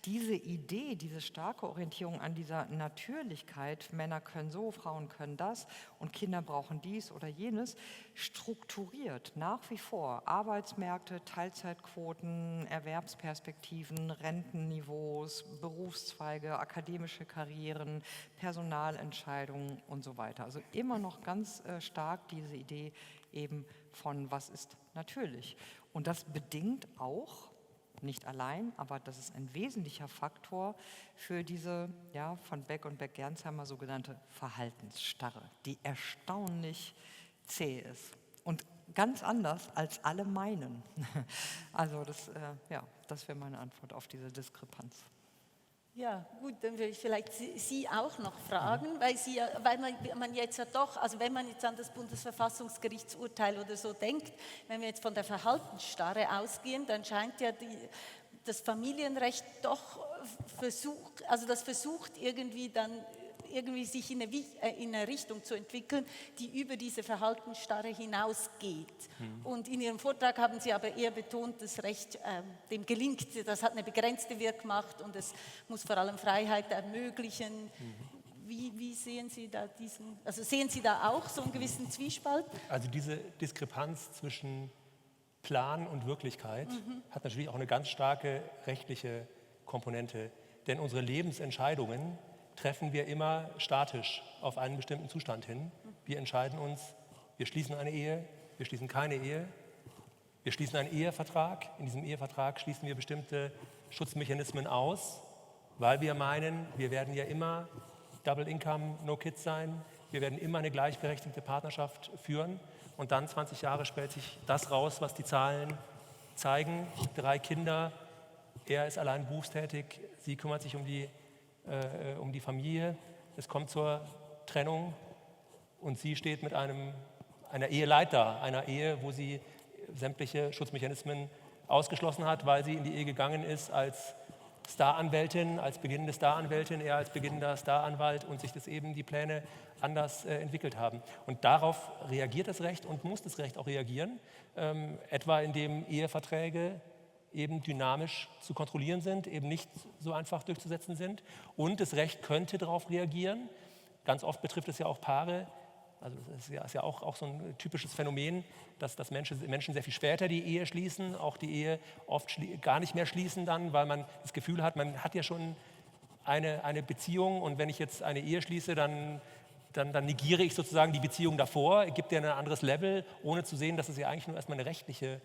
diese Idee, diese starke Orientierung an dieser Natürlichkeit, Männer können so, Frauen können das und Kinder brauchen dies oder jenes, strukturiert nach wie vor Arbeitsmärkte, Teilzeitquoten, Erwerbsperspektiven, Rentenniveaus, Berufszweige, akademische Karrieren, Personalentscheidungen und so weiter. Also immer noch ganz stark diese Idee eben von was ist natürlich. Und das bedingt auch, nicht allein, aber das ist ein wesentlicher Faktor für diese, ja, von Beck und Beck-Gerresheimer sogenannte Verhaltensstarre, die erstaunlich zäh ist und ganz anders als alle meinen. Also das wäre meine Antwort auf diese Diskrepanz. Ja, gut, dann würde ich vielleicht Sie auch noch fragen, weil man jetzt ja doch, also wenn man jetzt an das Bundesverfassungsgerichtsurteil oder so denkt, wenn wir jetzt von der Verhaltensstarre ausgehen, dann scheint ja das Familienrecht doch versucht irgendwie sich in eine Richtung zu entwickeln, die über diese Verhaltensstarre hinausgeht. Und in Ihrem Vortrag haben Sie aber eher betont, das Recht, dem gelingt, das hat eine begrenzte Wirkmacht und es muss vor allem Freiheit ermöglichen. Wie sehen Sie da sehen Sie da auch so einen gewissen Zwiespalt? Also diese Diskrepanz zwischen Plan und Wirklichkeit hat natürlich auch eine ganz starke rechtliche Komponente, denn unsere Lebensentscheidungen treffen wir immer statisch auf einen bestimmten Zustand hin. Wir entscheiden uns, wir schließen eine Ehe, wir schließen keine Ehe, wir schließen einen Ehevertrag. In diesem Ehevertrag schließen wir bestimmte Schutzmechanismen aus, weil wir meinen, wir werden ja immer Double Income, No Kids sein, wir werden immer eine gleichberechtigte Partnerschaft führen und dann 20 Jahre stellt sich das raus, was die Zahlen zeigen. 3 Kinder, er ist allein berufstätig, sie kümmert sich um die Familie, es kommt zur Trennung und sie steht mit einer Eheleiter, einer Ehe, wo sie sämtliche Schutzmechanismen ausgeschlossen hat, weil sie in die Ehe gegangen ist als Staranwältin, als beginnende Staranwältin, er als beginnender Staranwalt und sich das eben die Pläne anders entwickelt haben. Und darauf reagiert das Recht und muss das Recht auch reagieren, etwa indem Eheverträge eben dynamisch zu kontrollieren sind, eben nicht so einfach durchzusetzen sind. Und das Recht könnte darauf reagieren. Ganz oft betrifft es ja auch Paare. Also das ist ja auch so ein typisches Phänomen, dass Menschen sehr viel später die Ehe schließen, auch die Ehe oft gar nicht mehr schließen dann, weil man das Gefühl hat, man hat ja schon eine Beziehung und wenn ich jetzt eine Ehe schließe, dann negiere ich sozusagen die Beziehung davor, gibt ja ein anderes Level, ohne zu sehen, dass es ja eigentlich nur erstmal eine rechtliche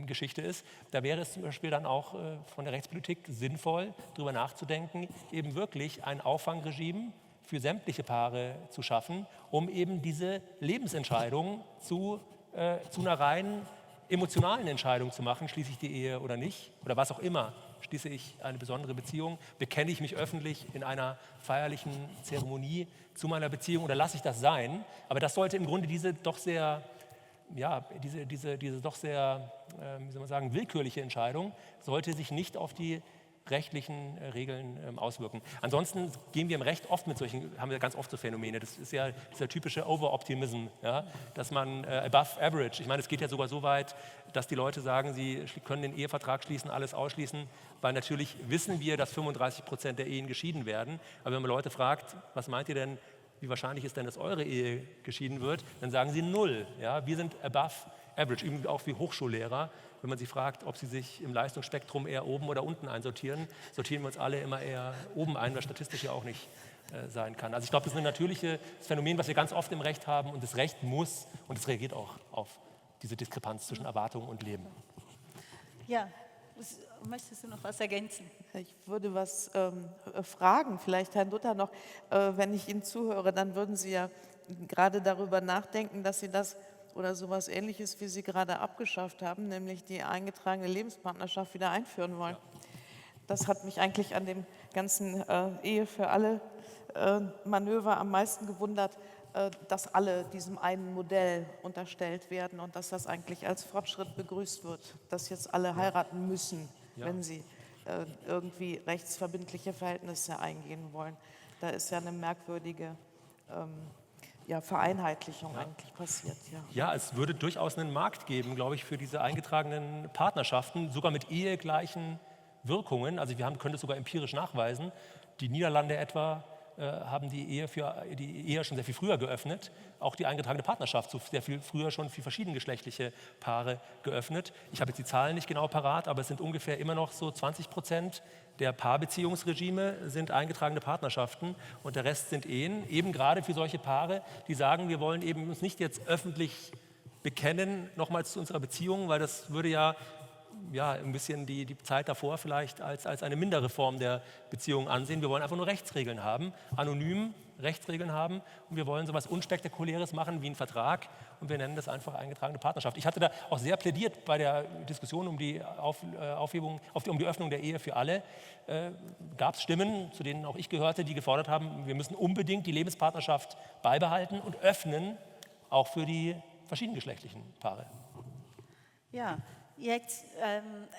Geschichte ist. Da wäre es zum Beispiel dann auch von der Rechtspolitik sinnvoll, darüber nachzudenken, eben wirklich ein Auffangregime für sämtliche Paare zu schaffen, um eben diese Lebensentscheidung zu einer rein emotionalen Entscheidung zu machen, schließe ich die Ehe oder nicht, oder was auch immer. Schließe ich eine besondere Beziehung, bekenne ich mich öffentlich in einer feierlichen Zeremonie zu meiner Beziehung oder lasse ich das sein? Aber das sollte im Grunde diese doch sehr, wie soll man sagen, willkürliche Entscheidung, sollte sich nicht auf die rechtlichen Regeln auswirken. Ansonsten gehen wir im Recht oft mit solchen, haben wir ganz oft so Phänomene. Das ist ja dieser typische Overoptimism, ja? Dass man above average, ich meine, es geht ja sogar so weit, dass die Leute sagen, sie können den Ehevertrag schließen, alles ausschließen, weil natürlich wissen wir, dass 35% der Ehen geschieden werden. Aber wenn man Leute fragt, was meint ihr denn, wie wahrscheinlich ist denn, dass eure Ehe geschieden wird, dann sagen sie 0. Ja? Wir sind above average, übrigens auch wie Hochschullehrer. Wenn man sie fragt, ob sie sich im Leistungsspektrum eher oben oder unten einsortieren, sortieren wir uns alle immer eher oben ein, was statistisch ja auch nicht sein kann. Also ich glaube, das ist ein natürliches Phänomen, was wir ganz oft im Recht haben und das Recht muss und es reagiert auch auf diese Diskrepanz zwischen Erwartung und Leben. Ja, möchtest du noch was ergänzen? Ich würde was fragen, vielleicht Herrn Luther noch. Wenn ich Ihnen zuhöre, dann würden Sie ja gerade darüber nachdenken, dass Sie das oder sowas Ähnliches, wie Sie gerade abgeschafft haben, nämlich die eingetragene Lebenspartnerschaft wieder einführen wollen. Ja. Das hat mich eigentlich an dem ganzen Ehe für alle Manöver am meisten gewundert, dass alle diesem einen Modell unterstellt werden und dass das eigentlich als Fortschritt begrüßt wird, dass jetzt alle heiraten müssen, wenn sie irgendwie rechtsverbindliche Verhältnisse eingehen wollen. Da ist ja eine merkwürdige Vereinheitlichung eigentlich passiert. Ja, es würde durchaus einen Markt geben, glaube ich, für diese eingetragenen Partnerschaften, sogar mit ehegleichen Wirkungen. Also wir können das sogar empirisch nachweisen. Die Niederlande etwa haben die Ehe schon sehr viel früher geöffnet, auch die eingetragene Partnerschaft so sehr viel früher schon für verschiedengeschlechtliche Paare geöffnet. Ich habe jetzt die Zahlen nicht genau parat, aber es sind ungefähr immer noch so 20% der Paarbeziehungsregime sind eingetragene Partnerschaften und der Rest sind Ehen, eben gerade für solche Paare, die sagen, wir wollen eben uns nicht jetzt öffentlich bekennen, nochmals zu unserer Beziehung, weil das würde ja ein bisschen die Zeit davor vielleicht als eine mindere Form der Beziehung ansehen. Wir wollen einfach nur Rechtsregeln haben, anonym Rechtsregeln haben und wir wollen so etwas Unspektakuläres machen wie einen Vertrag und wir nennen das einfach eingetragene Partnerschaft. Ich hatte da auch sehr plädiert bei der Diskussion um die um die Öffnung der Ehe für alle. Gab es Stimmen, zu denen auch ich gehörte, die gefordert haben, wir müssen unbedingt die Lebenspartnerschaft beibehalten und öffnen, auch für die verschiedengeschlechtlichen Paare. Ja. Jetzt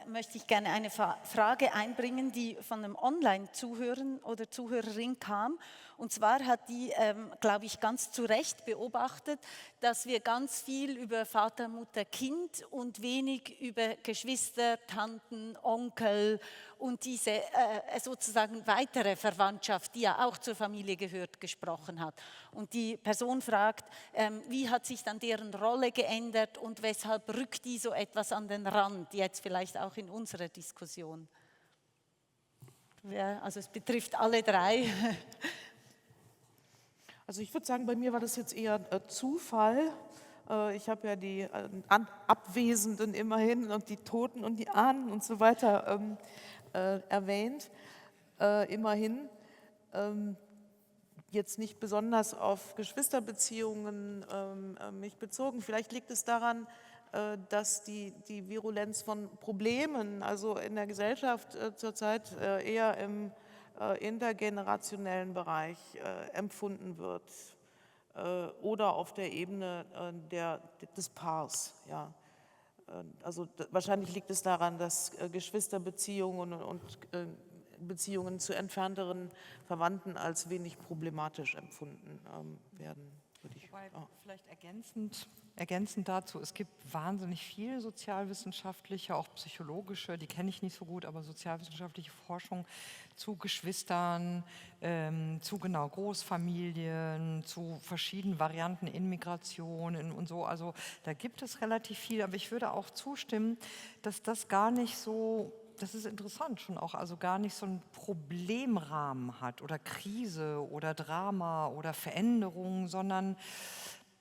möchte ich gerne eine Frage einbringen, die von einem Online-Zuhörer oder Zuhörerin kam. Und zwar hat die, glaube ich, ganz zu Recht beobachtet, dass wir ganz viel über Vater, Mutter, Kind und wenig über Geschwister, Tanten, Onkel und diese sozusagen weitere Verwandtschaft, die ja auch zur Familie gehört, gesprochen hat. Und die Person fragt, wie hat sich dann deren Rolle geändert und weshalb rückt die so etwas an den Rand, jetzt vielleicht auch in unserer Diskussion? Ja, also es betrifft alle drei. Also ich würde sagen, bei mir war das jetzt eher Zufall. Ich habe ja die Abwesenden immerhin und die Toten und die Ahnen und so weiter erwähnt. Immerhin jetzt nicht besonders auf Geschwisterbeziehungen mich bezogen. Vielleicht liegt es daran, dass die Virulenz von Problemen, also in der Gesellschaft zurzeit eher im intergenerationellen Bereich empfunden wird oder auf der Ebene des Paars. Ja. Also wahrscheinlich liegt es daran, dass Geschwisterbeziehungen und Beziehungen zu entfernteren Verwandten als wenig problematisch empfunden werden. Wobei, vielleicht ergänzend dazu, es gibt wahnsinnig viel sozialwissenschaftliche, auch psychologische, die kenne ich nicht so gut, aber sozialwissenschaftliche Forschung zu Geschwistern, zu Großfamilien, zu verschiedenen Varianten in Migration und so. Also da gibt es relativ viel, aber ich würde auch zustimmen, dass das gar nicht so, das ist interessant schon auch, also gar nicht so einen Problemrahmen hat oder Krise oder Drama oder Veränderung, sondern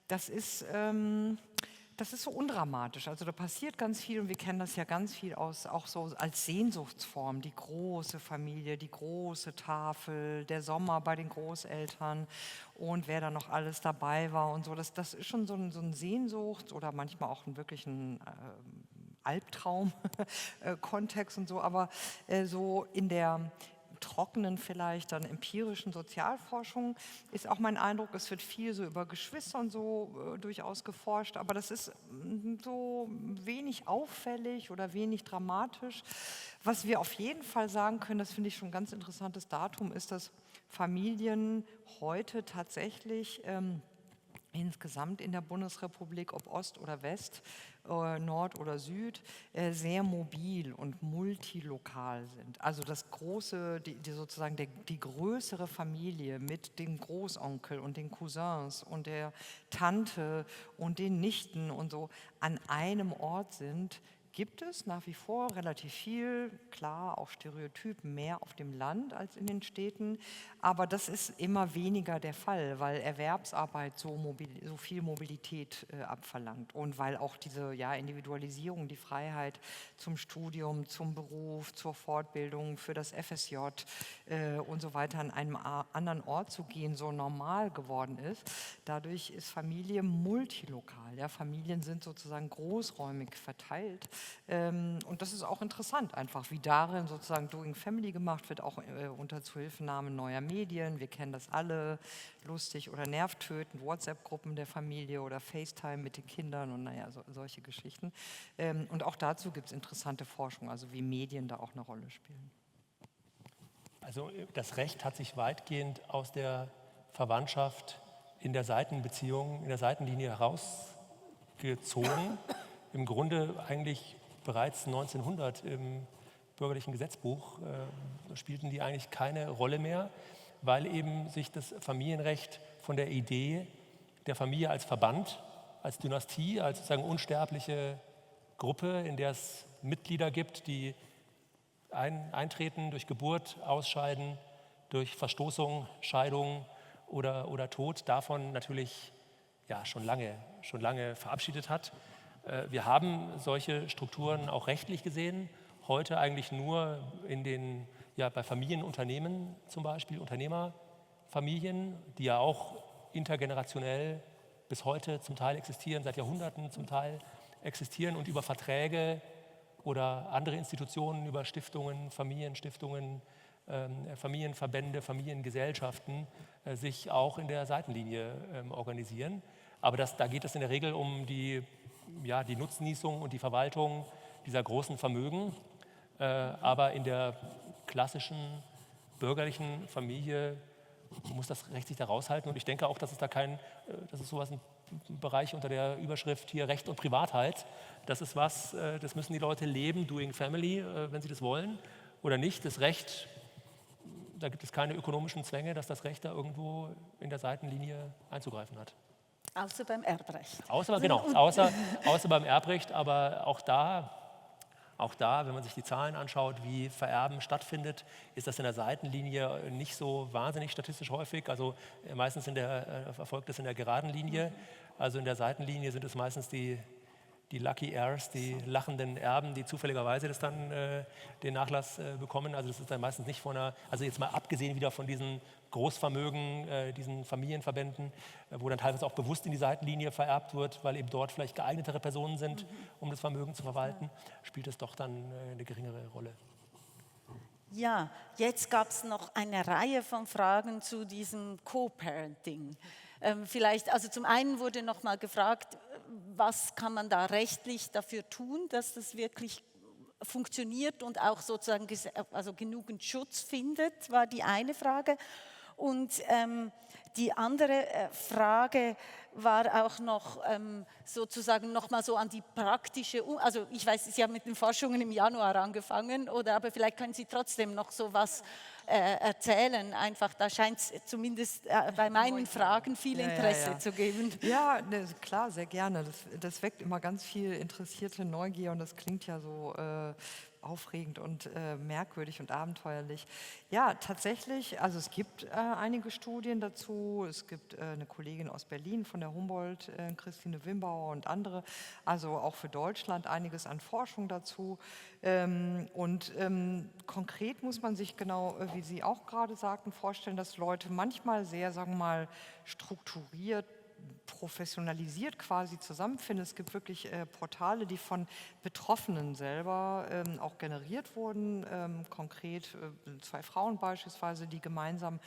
das ist so undramatisch. Also da passiert ganz viel und wir kennen das ja ganz viel aus, auch so als Sehnsuchtsform, die große Familie, die große Tafel, der Sommer bei den Großeltern und wer da noch alles dabei war und so. Das ist schon so ein Sehnsucht oder manchmal auch wirklich ein Albtraum-Kontext und so, aber so in der trockenen vielleicht, dann empirischen Sozialforschung ist auch mein Eindruck, es wird viel so über Geschwister und so durchaus geforscht, aber das ist so wenig auffällig oder wenig dramatisch. Was wir auf jeden Fall sagen können, das finde ich schon ein ganz interessantes Datum, ist, dass Familien heute tatsächlich insgesamt in der Bundesrepublik, ob Ost oder West, Nord oder Süd, sehr mobil und multilokal sind. Also das große, sozusagen die größere Familie mit dem Großonkel und den Cousins und der Tante und den Nichten und so an einem Ort sind, gibt es nach wie vor relativ viel, klar, auch Stereotypen mehr auf dem Land als in den Städten, aber das ist immer weniger der Fall, weil Erwerbsarbeit so viel Mobilität abverlangt und weil auch diese Individualisierung, die Freiheit zum Studium, zum Beruf, zur Fortbildung, für das FSJ und so weiter an einem anderen Ort zu gehen, so normal geworden ist. Dadurch ist Familie multilokal. Ja? Familien sind sozusagen großräumig verteilt. Und das ist auch interessant, einfach wie darin sozusagen Doing Family gemacht wird, auch unter Zuhilfenahme neuer Medien. Wir kennen das alle, lustig oder nervtötend, WhatsApp-Gruppen der Familie oder FaceTime mit den Kindern und solche Geschichten. Und auch dazu gibt es interessante Forschung, also wie Medien da auch eine Rolle spielen. Also das Recht hat sich weitgehend aus der Verwandtschaft in der Seitenbeziehung, in der Seitenlinie herausgezogen. Im Grunde eigentlich bereits 1900 im bürgerlichen Gesetzbuch spielten die eigentlich keine Rolle mehr, weil eben sich das Familienrecht von der Idee der Familie als Verband, als Dynastie, als sozusagen unsterbliche Gruppe, in der es Mitglieder gibt, die eintreten durch Geburt, Ausscheiden, durch Verstoßung, Scheidung oder Tod, davon natürlich schon lange verabschiedet hat. Wir haben solche Strukturen auch rechtlich gesehen, heute eigentlich nur bei Familienunternehmen zum Beispiel, Unternehmerfamilien, die ja auch intergenerationell bis heute zum Teil existieren, seit Jahrhunderten zum Teil existieren und über Verträge oder andere Institutionen, über Stiftungen, Familienstiftungen, Familienverbände, Familiengesellschaften sich auch in der Seitenlinie organisieren. Aber da geht es in der Regel um die Nutznießung und die Verwaltung dieser großen Vermögen. Aber in der klassischen bürgerlichen Familie muss das Recht sich da raushalten. Und ich denke auch, dass es sowas ein Bereich unter der Überschrift hier Recht und Privatheit. Das ist das müssen die Leute leben, doing family, wenn sie das wollen oder nicht. Das Recht, da gibt es keine ökonomischen Zwänge, dass das Recht da irgendwo in der Seitenlinie einzugreifen hat. Außer beim Erbrecht. Außer beim Erbrecht, aber auch da, wenn man sich die Zahlen anschaut, wie Vererben stattfindet, ist das in der Seitenlinie nicht so wahnsinnig statistisch häufig. Also meistens erfolgt das in der geraden Linie. Also in der Seitenlinie sind es meistens die Lucky Heirs, die lachenden Erben, die zufälligerweise den Nachlass bekommen. Also das ist dann meistens nicht also jetzt mal abgesehen wieder von diesen Großvermögen, diesen Familienverbänden, wo dann teilweise auch bewusst in die Seitenlinie vererbt wird, weil eben dort vielleicht geeignetere Personen sind, um das Vermögen zu verwalten, spielt es doch dann eine geringere Rolle. Ja, jetzt gab es noch eine Reihe von Fragen zu diesem Co-Parenting. Vielleicht, also zum einen wurde noch mal gefragt, was kann man da rechtlich dafür tun, dass das wirklich funktioniert und auch sozusagen genügend Schutz findet, war die eine Frage. Und die andere Frage war auch noch sozusagen noch mal so an die praktische, also ich weiß, Sie haben mit den Forschungen im Januar angefangen, aber vielleicht können Sie trotzdem noch so was erzählen. Einfach, da scheint es zumindest bei meinen Fragen viel Interesse zu geben. Ja, klar, sehr gerne. Das weckt immer ganz viel interessierte Neugier und das klingt ja so aufregend und merkwürdig und abenteuerlich. Ja, tatsächlich, also es gibt einige Studien dazu. Es gibt eine Kollegin aus Berlin von der Humboldt, Christine Wimbauer und andere, also auch für Deutschland einiges an Forschung dazu. Konkret muss man sich genau, wie Sie auch gerade sagten, vorstellen, dass Leute manchmal sehr, sagen wir mal, strukturiert professionalisiert quasi zusammenfindet. Es gibt wirklich Portale, die von Betroffenen selber auch generiert wurden. Konkret 2 Frauen beispielsweise, die gemeinsam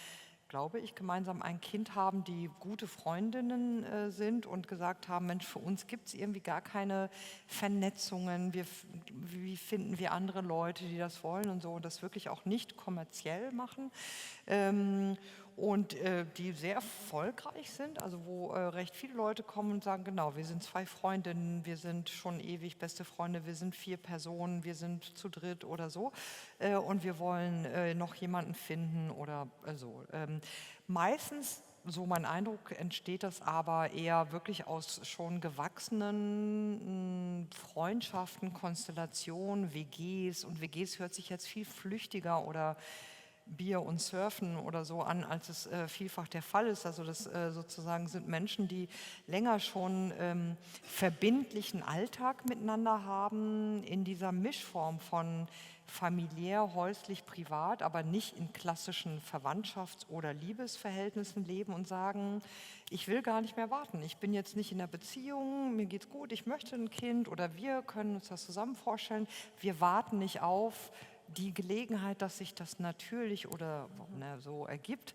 ein Kind haben, die gute Freundinnen sind und gesagt haben, Mensch, für uns gibt es irgendwie gar keine Vernetzungen, wie finden wir andere Leute, die das wollen und so, und das wirklich auch nicht kommerziell machen. Und die sehr erfolgreich sind, also wo recht viele Leute kommen und sagen, genau, wir sind 2 Freundinnen, wir sind schon ewig beste Freunde, wir sind 4 Personen, wir sind zu dritt oder so und wir wollen noch jemanden finden oder so. Meistens, so mein Eindruck, entsteht das aber eher wirklich aus schon gewachsenen Freundschaften, Konstellationen, WGs, und WGs hört sich jetzt viel flüchtiger oder Bier und Surfen oder so an, als es vielfach der Fall ist. Also das sozusagen sind Menschen, die länger schon verbindlichen Alltag miteinander haben, in dieser Mischform von familiär, häuslich, privat, aber nicht in klassischen Verwandtschafts- oder Liebesverhältnissen leben und sagen, ich will gar nicht mehr warten, ich bin jetzt nicht in der Beziehung, mir geht's gut, ich möchte ein Kind oder wir können uns das zusammen vorstellen, wir warten nicht auf die Gelegenheit, dass sich das natürlich oder so ergibt,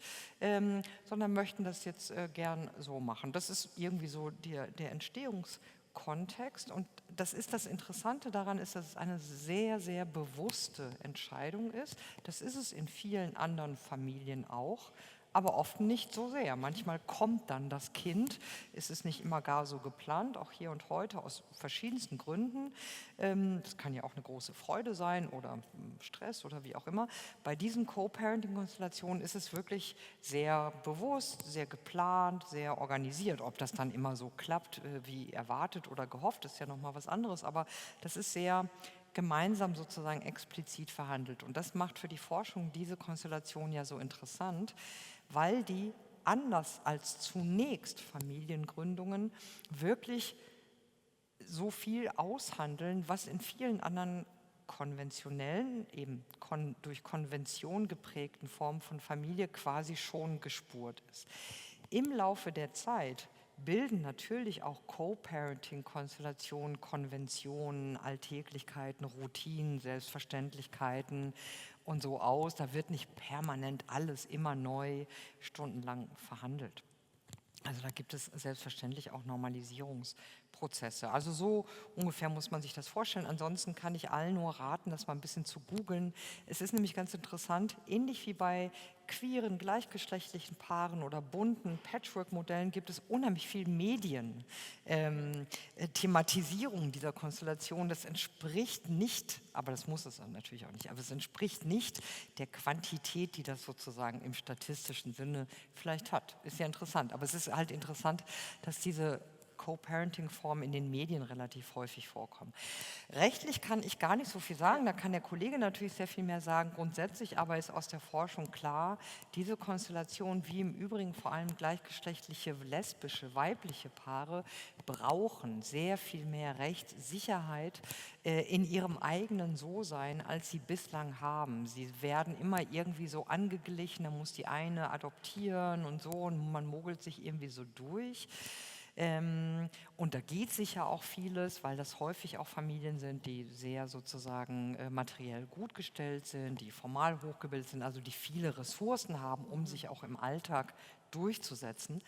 sondern möchten das jetzt gern so machen. Das ist irgendwie so der Entstehungskontext, und das Interessante daran ist, dass es eine sehr, sehr bewusste Entscheidung ist. Das ist es in vielen anderen Familien auch, aber oft nicht so sehr. Manchmal kommt dann das Kind, es ist nicht immer gar so geplant, auch hier und heute aus verschiedensten Gründen. Das kann ja auch eine große Freude sein oder Stress oder wie auch immer. Bei diesen Co-Parenting-Konstellationen ist es wirklich sehr bewusst, sehr geplant, sehr organisiert. Ob das dann immer so klappt, wie erwartet oder gehofft, ist ja nochmal was anderes, aber das ist sehr gemeinsam sozusagen explizit verhandelt. Und das macht für die Forschung diese Konstellation ja so interessant, weil die anders als zunächst Familiengründungen wirklich so viel aushandeln, was in vielen anderen konventionellen, eben durch Konvention geprägten Formen von Familie quasi schon gespurt ist. Im Laufe der Zeit bilden natürlich auch Co-Parenting-Konstellationen, Konventionen, Alltäglichkeiten, Routinen, Selbstverständlichkeiten und so aus. Da wird nicht permanent alles immer neu stundenlang verhandelt. Also da gibt es selbstverständlich auch Normalisierungsprozesse. Also so ungefähr muss man sich das vorstellen. Ansonsten kann ich allen nur raten, das mal ein bisschen zu googeln. Es ist nämlich ganz interessant, ähnlich wie bei queeren, gleichgeschlechtlichen Paaren oder bunten Patchwork-Modellen gibt es unheimlich viel Thematisierung dieser Konstellation. Das entspricht nicht, aber das muss es natürlich auch nicht, aber es entspricht nicht der Quantität, die das sozusagen im statistischen Sinne vielleicht hat. Ist ja interessant, aber es ist halt interessant, dass diese Co-Parenting-Formen in den Medien relativ häufig vorkommen. Rechtlich kann ich gar nicht so viel sagen, da kann der Kollege natürlich sehr viel mehr sagen. Grundsätzlich aber ist aus der Forschung klar, diese Konstellation, wie im Übrigen vor allem gleichgeschlechtliche, lesbische, weibliche Paare, brauchen sehr viel mehr Rechtssicherheit in ihrem eigenen So-Sein, als sie bislang haben. Sie werden immer irgendwie so angeglichen, da muss die eine adoptieren und so, und man mogelt sich irgendwie so durch. Und da geht sicher auch vieles, weil das häufig auch Familien sind, die sehr sozusagen materiell gut gestellt sind, die formal hochgebildet sind, also die viele Ressourcen haben, um sich auch im Alltag durchzusetzen.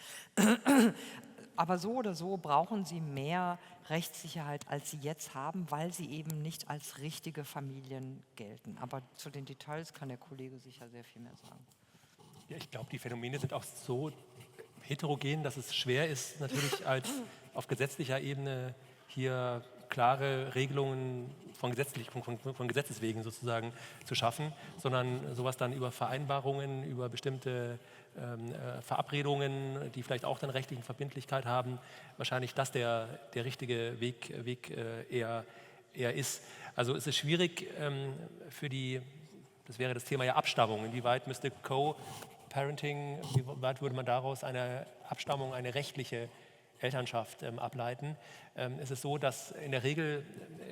Aber so oder so brauchen sie mehr Rechtssicherheit, als sie jetzt haben, weil sie eben nicht als richtige Familien gelten. Aber zu den Details kann der Kollege sicher sehr viel mehr sagen. Ja, ich glaube, die Phänomene sind auch so heterogen, dass es schwer ist, natürlich auf gesetzlicher Ebene hier klare Regelungen von Gesetzes wegen sozusagen zu schaffen, sondern sowas dann über Vereinbarungen, über bestimmte Verabredungen, die vielleicht auch dann rechtliche Verbindlichkeit haben, wahrscheinlich das der richtige Weg eher ist. Also es ist schwierig das wäre das Thema ja Abstammung, inwieweit müsste Co-Parenting, wie weit würde man daraus eine Abstammung, eine rechtliche Elternschaft ableiten. Es ist so, dass in der Regel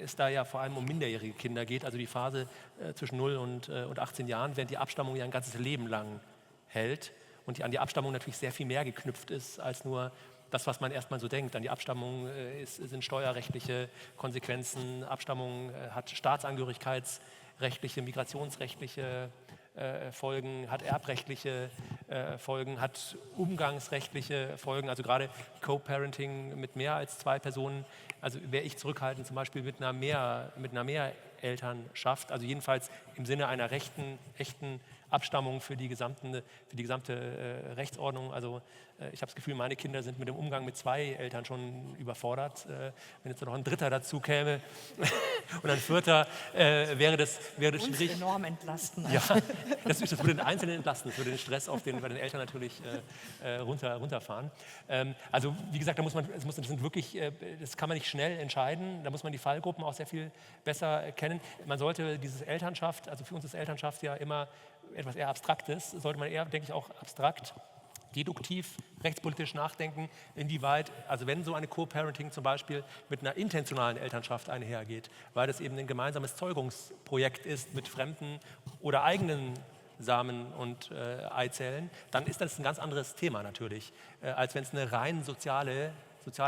es da ja vor allem um minderjährige Kinder geht, also die Phase zwischen 0 und 18 Jahren, während die Abstammung ja ein ganzes Leben lang hält und an die Abstammung natürlich sehr viel mehr geknüpft ist als nur das, was man erstmal so denkt. An die Abstammung sind steuerrechtliche Konsequenzen, Abstammung hat staatsangehörigkeitsrechtliche, migrationsrechtliche Folgen, hat erbrechtliche Folgen, hat umgangsrechtliche Folgen, also gerade Co-Parenting mit mehr als 2 Personen, also wäre ich zurückhaltend zum Beispiel mit einer Mehrelternschaft, also jedenfalls im Sinne einer echten Abstammung für die gesamte Rechtsordnung. Also ich habe das Gefühl, meine Kinder sind mit dem Umgang mit 2 Eltern schon überfordert. Wenn jetzt noch ein 3. dazu käme und ein 4., wäre das schwierig. Enorm entlasten. Ja, das würde den Einzelnen entlasten, das würde den Stress bei den Eltern natürlich runterfahren. Also wie gesagt, das kann man nicht schnell entscheiden, da muss man die Fallgruppen auch sehr viel besser kennen. Man sollte diese Elternschaft, also für uns ist Elternschaft ja immer etwas eher Abstraktes, sollte man eher, denke ich, auch abstrakt, deduktiv, rechtspolitisch nachdenken, inwieweit, also wenn so eine Co-Parenting zum Beispiel mit einer intentionalen Elternschaft einhergeht, weil das eben ein gemeinsames Zeugungsprojekt ist mit fremden oder eigenen Samen und Eizellen, dann ist das ein ganz anderes Thema natürlich, als wenn es eine rein soziale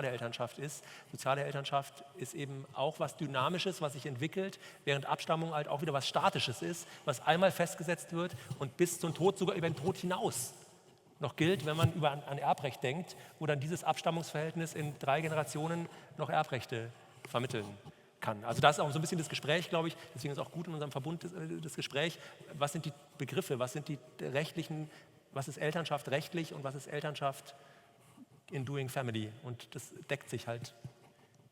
Elternschaft ist. Soziale Elternschaft ist eben auch was Dynamisches, was sich entwickelt, während Abstammung halt auch wieder was Statisches ist, was einmal festgesetzt wird und bis zum Tod, sogar über den Tod hinaus noch gilt, wenn man an Erbrecht denkt, wo dann dieses Abstammungsverhältnis in 3 Generationen noch Erbrechte vermitteln kann. Also da ist auch so ein bisschen das Gespräch, glaube ich, deswegen ist auch gut in unserem Verbund das Gespräch, was sind die Begriffe, was ist Elternschaft rechtlich und was ist Elternschaft in Doing Family, und das deckt sich halt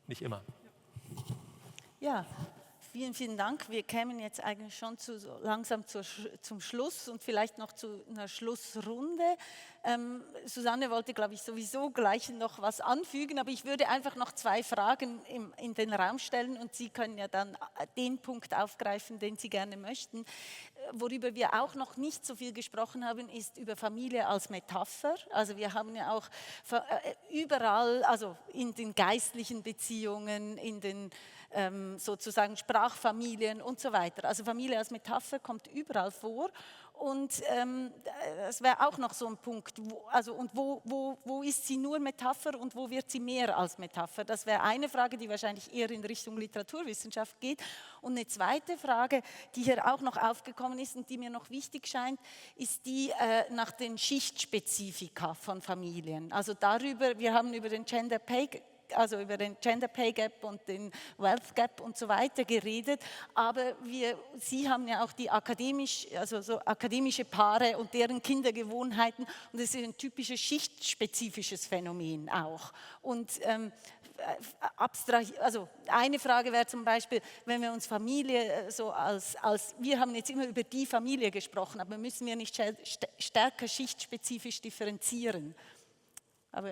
nicht immer. Ja, vielen, vielen Dank. Wir kämen jetzt eigentlich schon langsam zum Schluss und vielleicht noch zu einer Schlussrunde. Susanne wollte, glaube ich, sowieso gleich noch was anfügen, aber ich würde einfach noch 2 Fragen in den Raum stellen und Sie können ja dann den Punkt aufgreifen, den Sie gerne möchten. Worüber wir auch noch nicht so viel gesprochen haben, ist über Familie als Metapher. Also wir haben ja auch überall, also in den geistlichen Beziehungen, in den sozusagen Sprachfamilien und so weiter. Also Familie als Metapher kommt überall vor. Und das wäre auch noch so ein Punkt, wo ist sie nur Metapher und wo wird sie mehr als Metapher? Das wäre eine Frage, die wahrscheinlich eher in Richtung Literaturwissenschaft geht. Und eine zweite Frage, die hier auch noch aufgekommen ist und die mir noch wichtig scheint, ist die nach den Schichtspezifika von Familien. Also wir haben über den Gender Pay Gap und den Wealth Gap und so weiter geredet, aber Sie haben ja auch die akademische Paare und deren Kindergewohnheiten, und das ist ein typisches schichtspezifisches Phänomen auch. Und also eine Frage wäre zum Beispiel, wenn wir uns Familie wir haben jetzt immer über die Familie gesprochen, aber müssen wir nicht stärker schichtspezifisch differenzieren?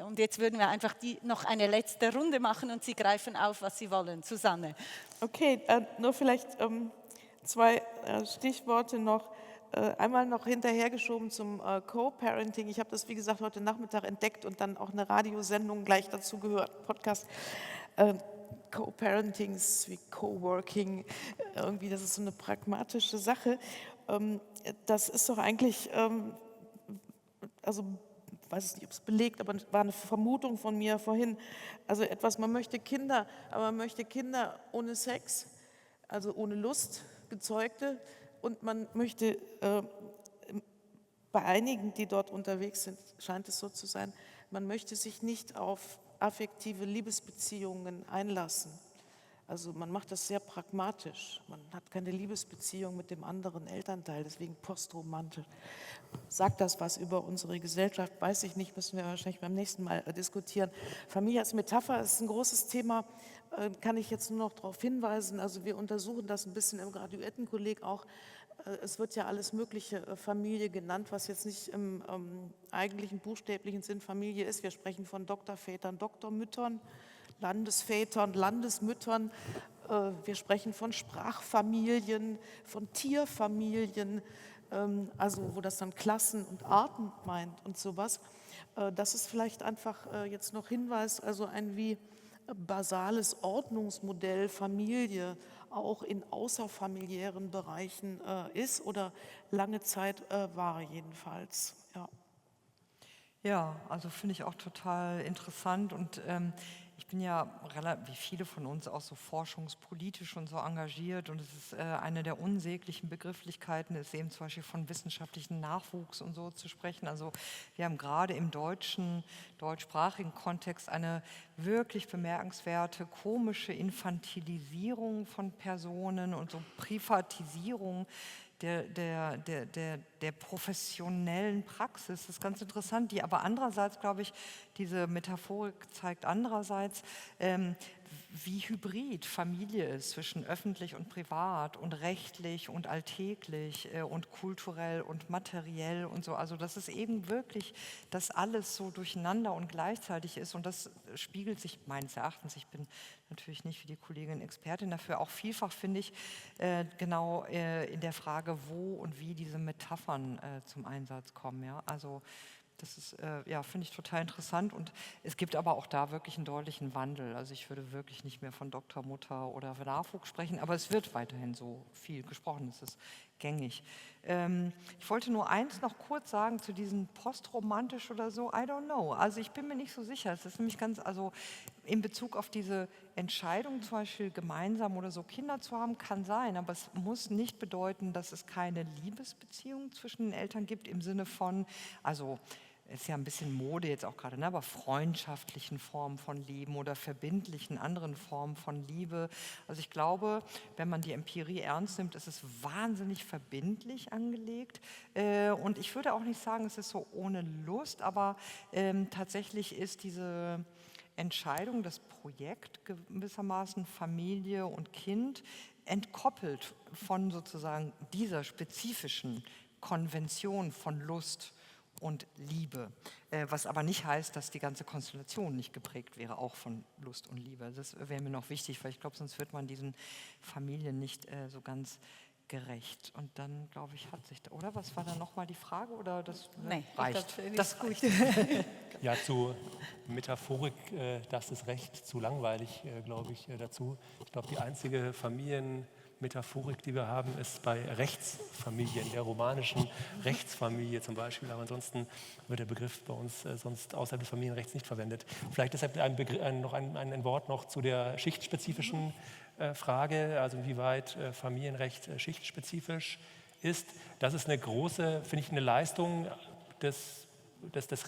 Und jetzt würden wir einfach noch eine letzte Runde machen und Sie greifen auf, was Sie wollen. Susanne. Okay, nur vielleicht 2 Stichworte noch. Einmal noch hinterhergeschoben zum Co-Parenting. Ich habe das, wie gesagt, heute Nachmittag entdeckt und dann auch eine Radiosendung gleich dazu gehört, Podcast. Co-Parenting ist wie Co-Working. Irgendwie, das ist so eine pragmatische Sache. Das ist doch eigentlich, ich weiß nicht, ob es belegt, aber es war eine Vermutung von mir vorhin. Also man möchte Kinder, aber man möchte Kinder ohne Sex, also ohne Lust, gezeugte. Und man möchte, bei einigen, die dort unterwegs sind, scheint es so zu sein, man möchte sich nicht auf affektive Liebesbeziehungen einlassen. Also man macht das sehr pragmatisch. Man hat keine Liebesbeziehung mit dem anderen Elternteil, deswegen postromantisch. Sagt das was über unsere Gesellschaft? Weiß ich nicht, müssen wir wahrscheinlich beim nächsten Mal diskutieren. Familie als Metapher ist ein großes Thema, kann ich jetzt nur noch darauf hinweisen. Also wir untersuchen das ein bisschen im Graduiertenkolleg auch. Es wird ja alles mögliche Familie genannt, was jetzt nicht im eigentlichen buchstäblichen Sinn Familie ist. Wir sprechen von Doktorvätern, Doktormüttern, Landesvätern, Landesmüttern. Wir sprechen von Sprachfamilien, von Tierfamilien, also wo das dann Klassen und Arten meint und sowas. Das ist vielleicht einfach jetzt noch Hinweis, also ein wie basales Ordnungsmodell Familie auch in außerfamiliären Bereichen ist oder lange Zeit war jedenfalls. Ja. Ja, also finde ich auch total interessant und ich bin ja wie viele von uns auch so forschungspolitisch und so engagiert und es ist eine der unsäglichen Begrifflichkeiten, ist eben zum Beispiel von wissenschaftlichen Nachwuchs und so zu sprechen. Also wir haben gerade im deutschsprachigen Kontext eine wirklich bemerkenswerte, komische Infantilisierung von Personen und so Privatisierung der professionellen Praxis. Das ist ganz interessant, die aber andererseits, glaube ich, diese Metaphorik zeigt andererseits, wie hybrid Familie ist zwischen öffentlich und privat und rechtlich und alltäglich und kulturell und materiell und so. Also dass es eben wirklich, dass alles so durcheinander und gleichzeitig ist und das spiegelt sich meines Erachtens, ich bin natürlich nicht wie die Kollegin Expertin dafür, auch vielfach finde ich genau in der Frage, wo und wie diese Metaphern zum Einsatz kommen. Ja? Also das ist, ja, finde ich total interessant und es gibt aber auch da wirklich einen deutlichen Wandel. Also ich würde wirklich nicht mehr von Doktormutter oder Nachwuchs sprechen, aber es wird weiterhin so viel gesprochen, es ist gängig. Ich wollte nur eins noch kurz sagen zu diesem postromantisch oder so, I don't know. Also ich bin mir nicht so sicher, es ist nämlich also in Bezug auf diese Entscheidung zum Beispiel gemeinsam oder so Kinder zu haben, kann sein, aber es muss nicht bedeuten, dass es keine Liebesbeziehung zwischen den Eltern gibt im Sinne von, also ist ja ein bisschen Mode jetzt auch gerade, ne? Aber freundschaftlichen Formen von Lieben oder verbindlichen anderen Formen von Liebe. Also ich glaube, wenn man die Empirie ernst nimmt, ist es wahnsinnig verbindlich angelegt. Und ich würde auch nicht sagen, es ist so ohne Lust, aber tatsächlich ist diese Entscheidung, das Projekt gewissermaßen Familie und Kind entkoppelt von sozusagen dieser spezifischen Konvention von Lust und Liebe, was aber nicht heißt, dass die ganze Konstellation nicht geprägt wäre, auch von Lust und Liebe. Das wäre mir noch wichtig, weil ich glaube, sonst wird man diesen Familien nicht so ganz gerecht. Und dann, glaube ich, hat sich, oder? Was war da nochmal die Frage? Oder das reicht? Das gut. Ja, zu Metaphorik, das ist recht zu langweilig, glaube ich, dazu. Ich glaube, die einzige Familienmetaphorik, die wir haben, ist bei Rechtsfamilien, der romanischen Rechtsfamilie zum Beispiel. Aber ansonsten wird der Begriff bei uns sonst außerhalb des Familienrechts nicht verwendet. Vielleicht deshalb noch ein Wort noch zu der schichtspezifischen Frage, also inwieweit Familienrecht schichtspezifisch ist. Das ist eine große, finde ich, eine Leistung des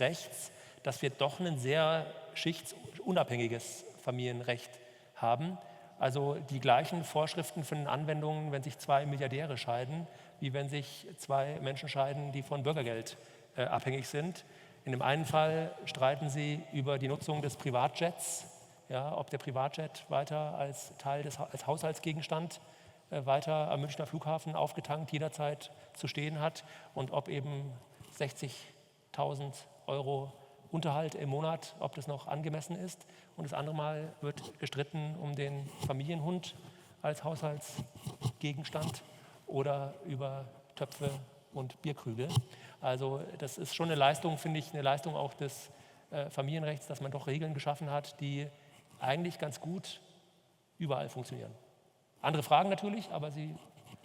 Rechts, dass wir doch ein sehr schichtsunabhängiges Familienrecht haben. Also die gleichen Vorschriften finden Anwendungen, wenn sich zwei Milliardäre scheiden, wie wenn sich zwei Menschen scheiden, die von Bürgergeld abhängig sind. In dem einen Fall streiten sie über die Nutzung des Privatjets, ja, ob der Privatjet weiter als als Haushaltsgegenstand weiter am Münchner Flughafen aufgetankt jederzeit zu stehen hat und ob eben 60.000 € Unterhalt im Monat, ob das noch angemessen ist. Und das andere Mal wird gestritten um den Familienhund als Haushaltsgegenstand oder über Töpfe und Bierkrüge. Also das ist schon eine Leistung, finde ich, eine Leistung auch des Familienrechts, dass man doch Regeln geschaffen hat, die eigentlich ganz gut überall funktionieren. Andere Fragen natürlich, aber sie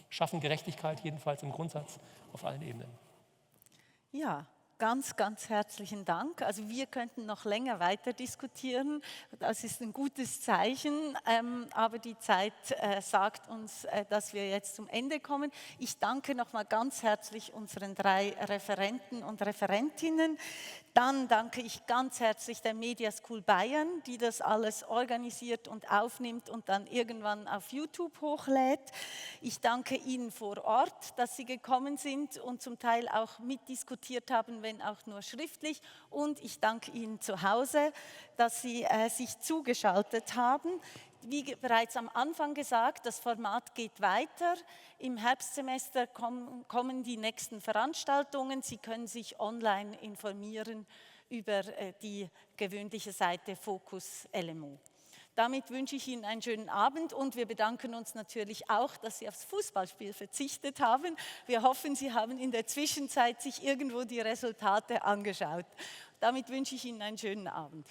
schaffen Gerechtigkeit jedenfalls im Grundsatz auf allen Ebenen. Ja, ganz, ganz herzlichen Dank. Also wir könnten noch länger weiter diskutieren. Das ist ein gutes Zeichen, aber die Zeit sagt uns, dass wir jetzt zum Ende kommen. Ich danke nochmal ganz herzlich unseren 3 Referenten und Referentinnen. Dann danke ich ganz herzlich der Media School Bayern, die das alles organisiert und aufnimmt und dann irgendwann auf YouTube hochlädt. Ich danke Ihnen vor Ort, dass Sie gekommen sind und zum Teil auch mitdiskutiert haben, wenn auch nur schriftlich. Und ich danke Ihnen zu Hause, dass Sie sich zugeschaltet haben. Wie bereits am Anfang gesagt, das Format geht weiter. Im Herbstsemester kommen die nächsten Veranstaltungen. Sie können sich online informieren über die gewöhnliche Seite Focus LMU. Damit wünsche ich Ihnen einen schönen Abend und wir bedanken uns natürlich auch, dass Sie aufs Fußballspiel verzichtet haben. Wir hoffen, Sie haben in der Zwischenzeit sich irgendwo die Resultate angeschaut. Damit wünsche ich Ihnen einen schönen Abend.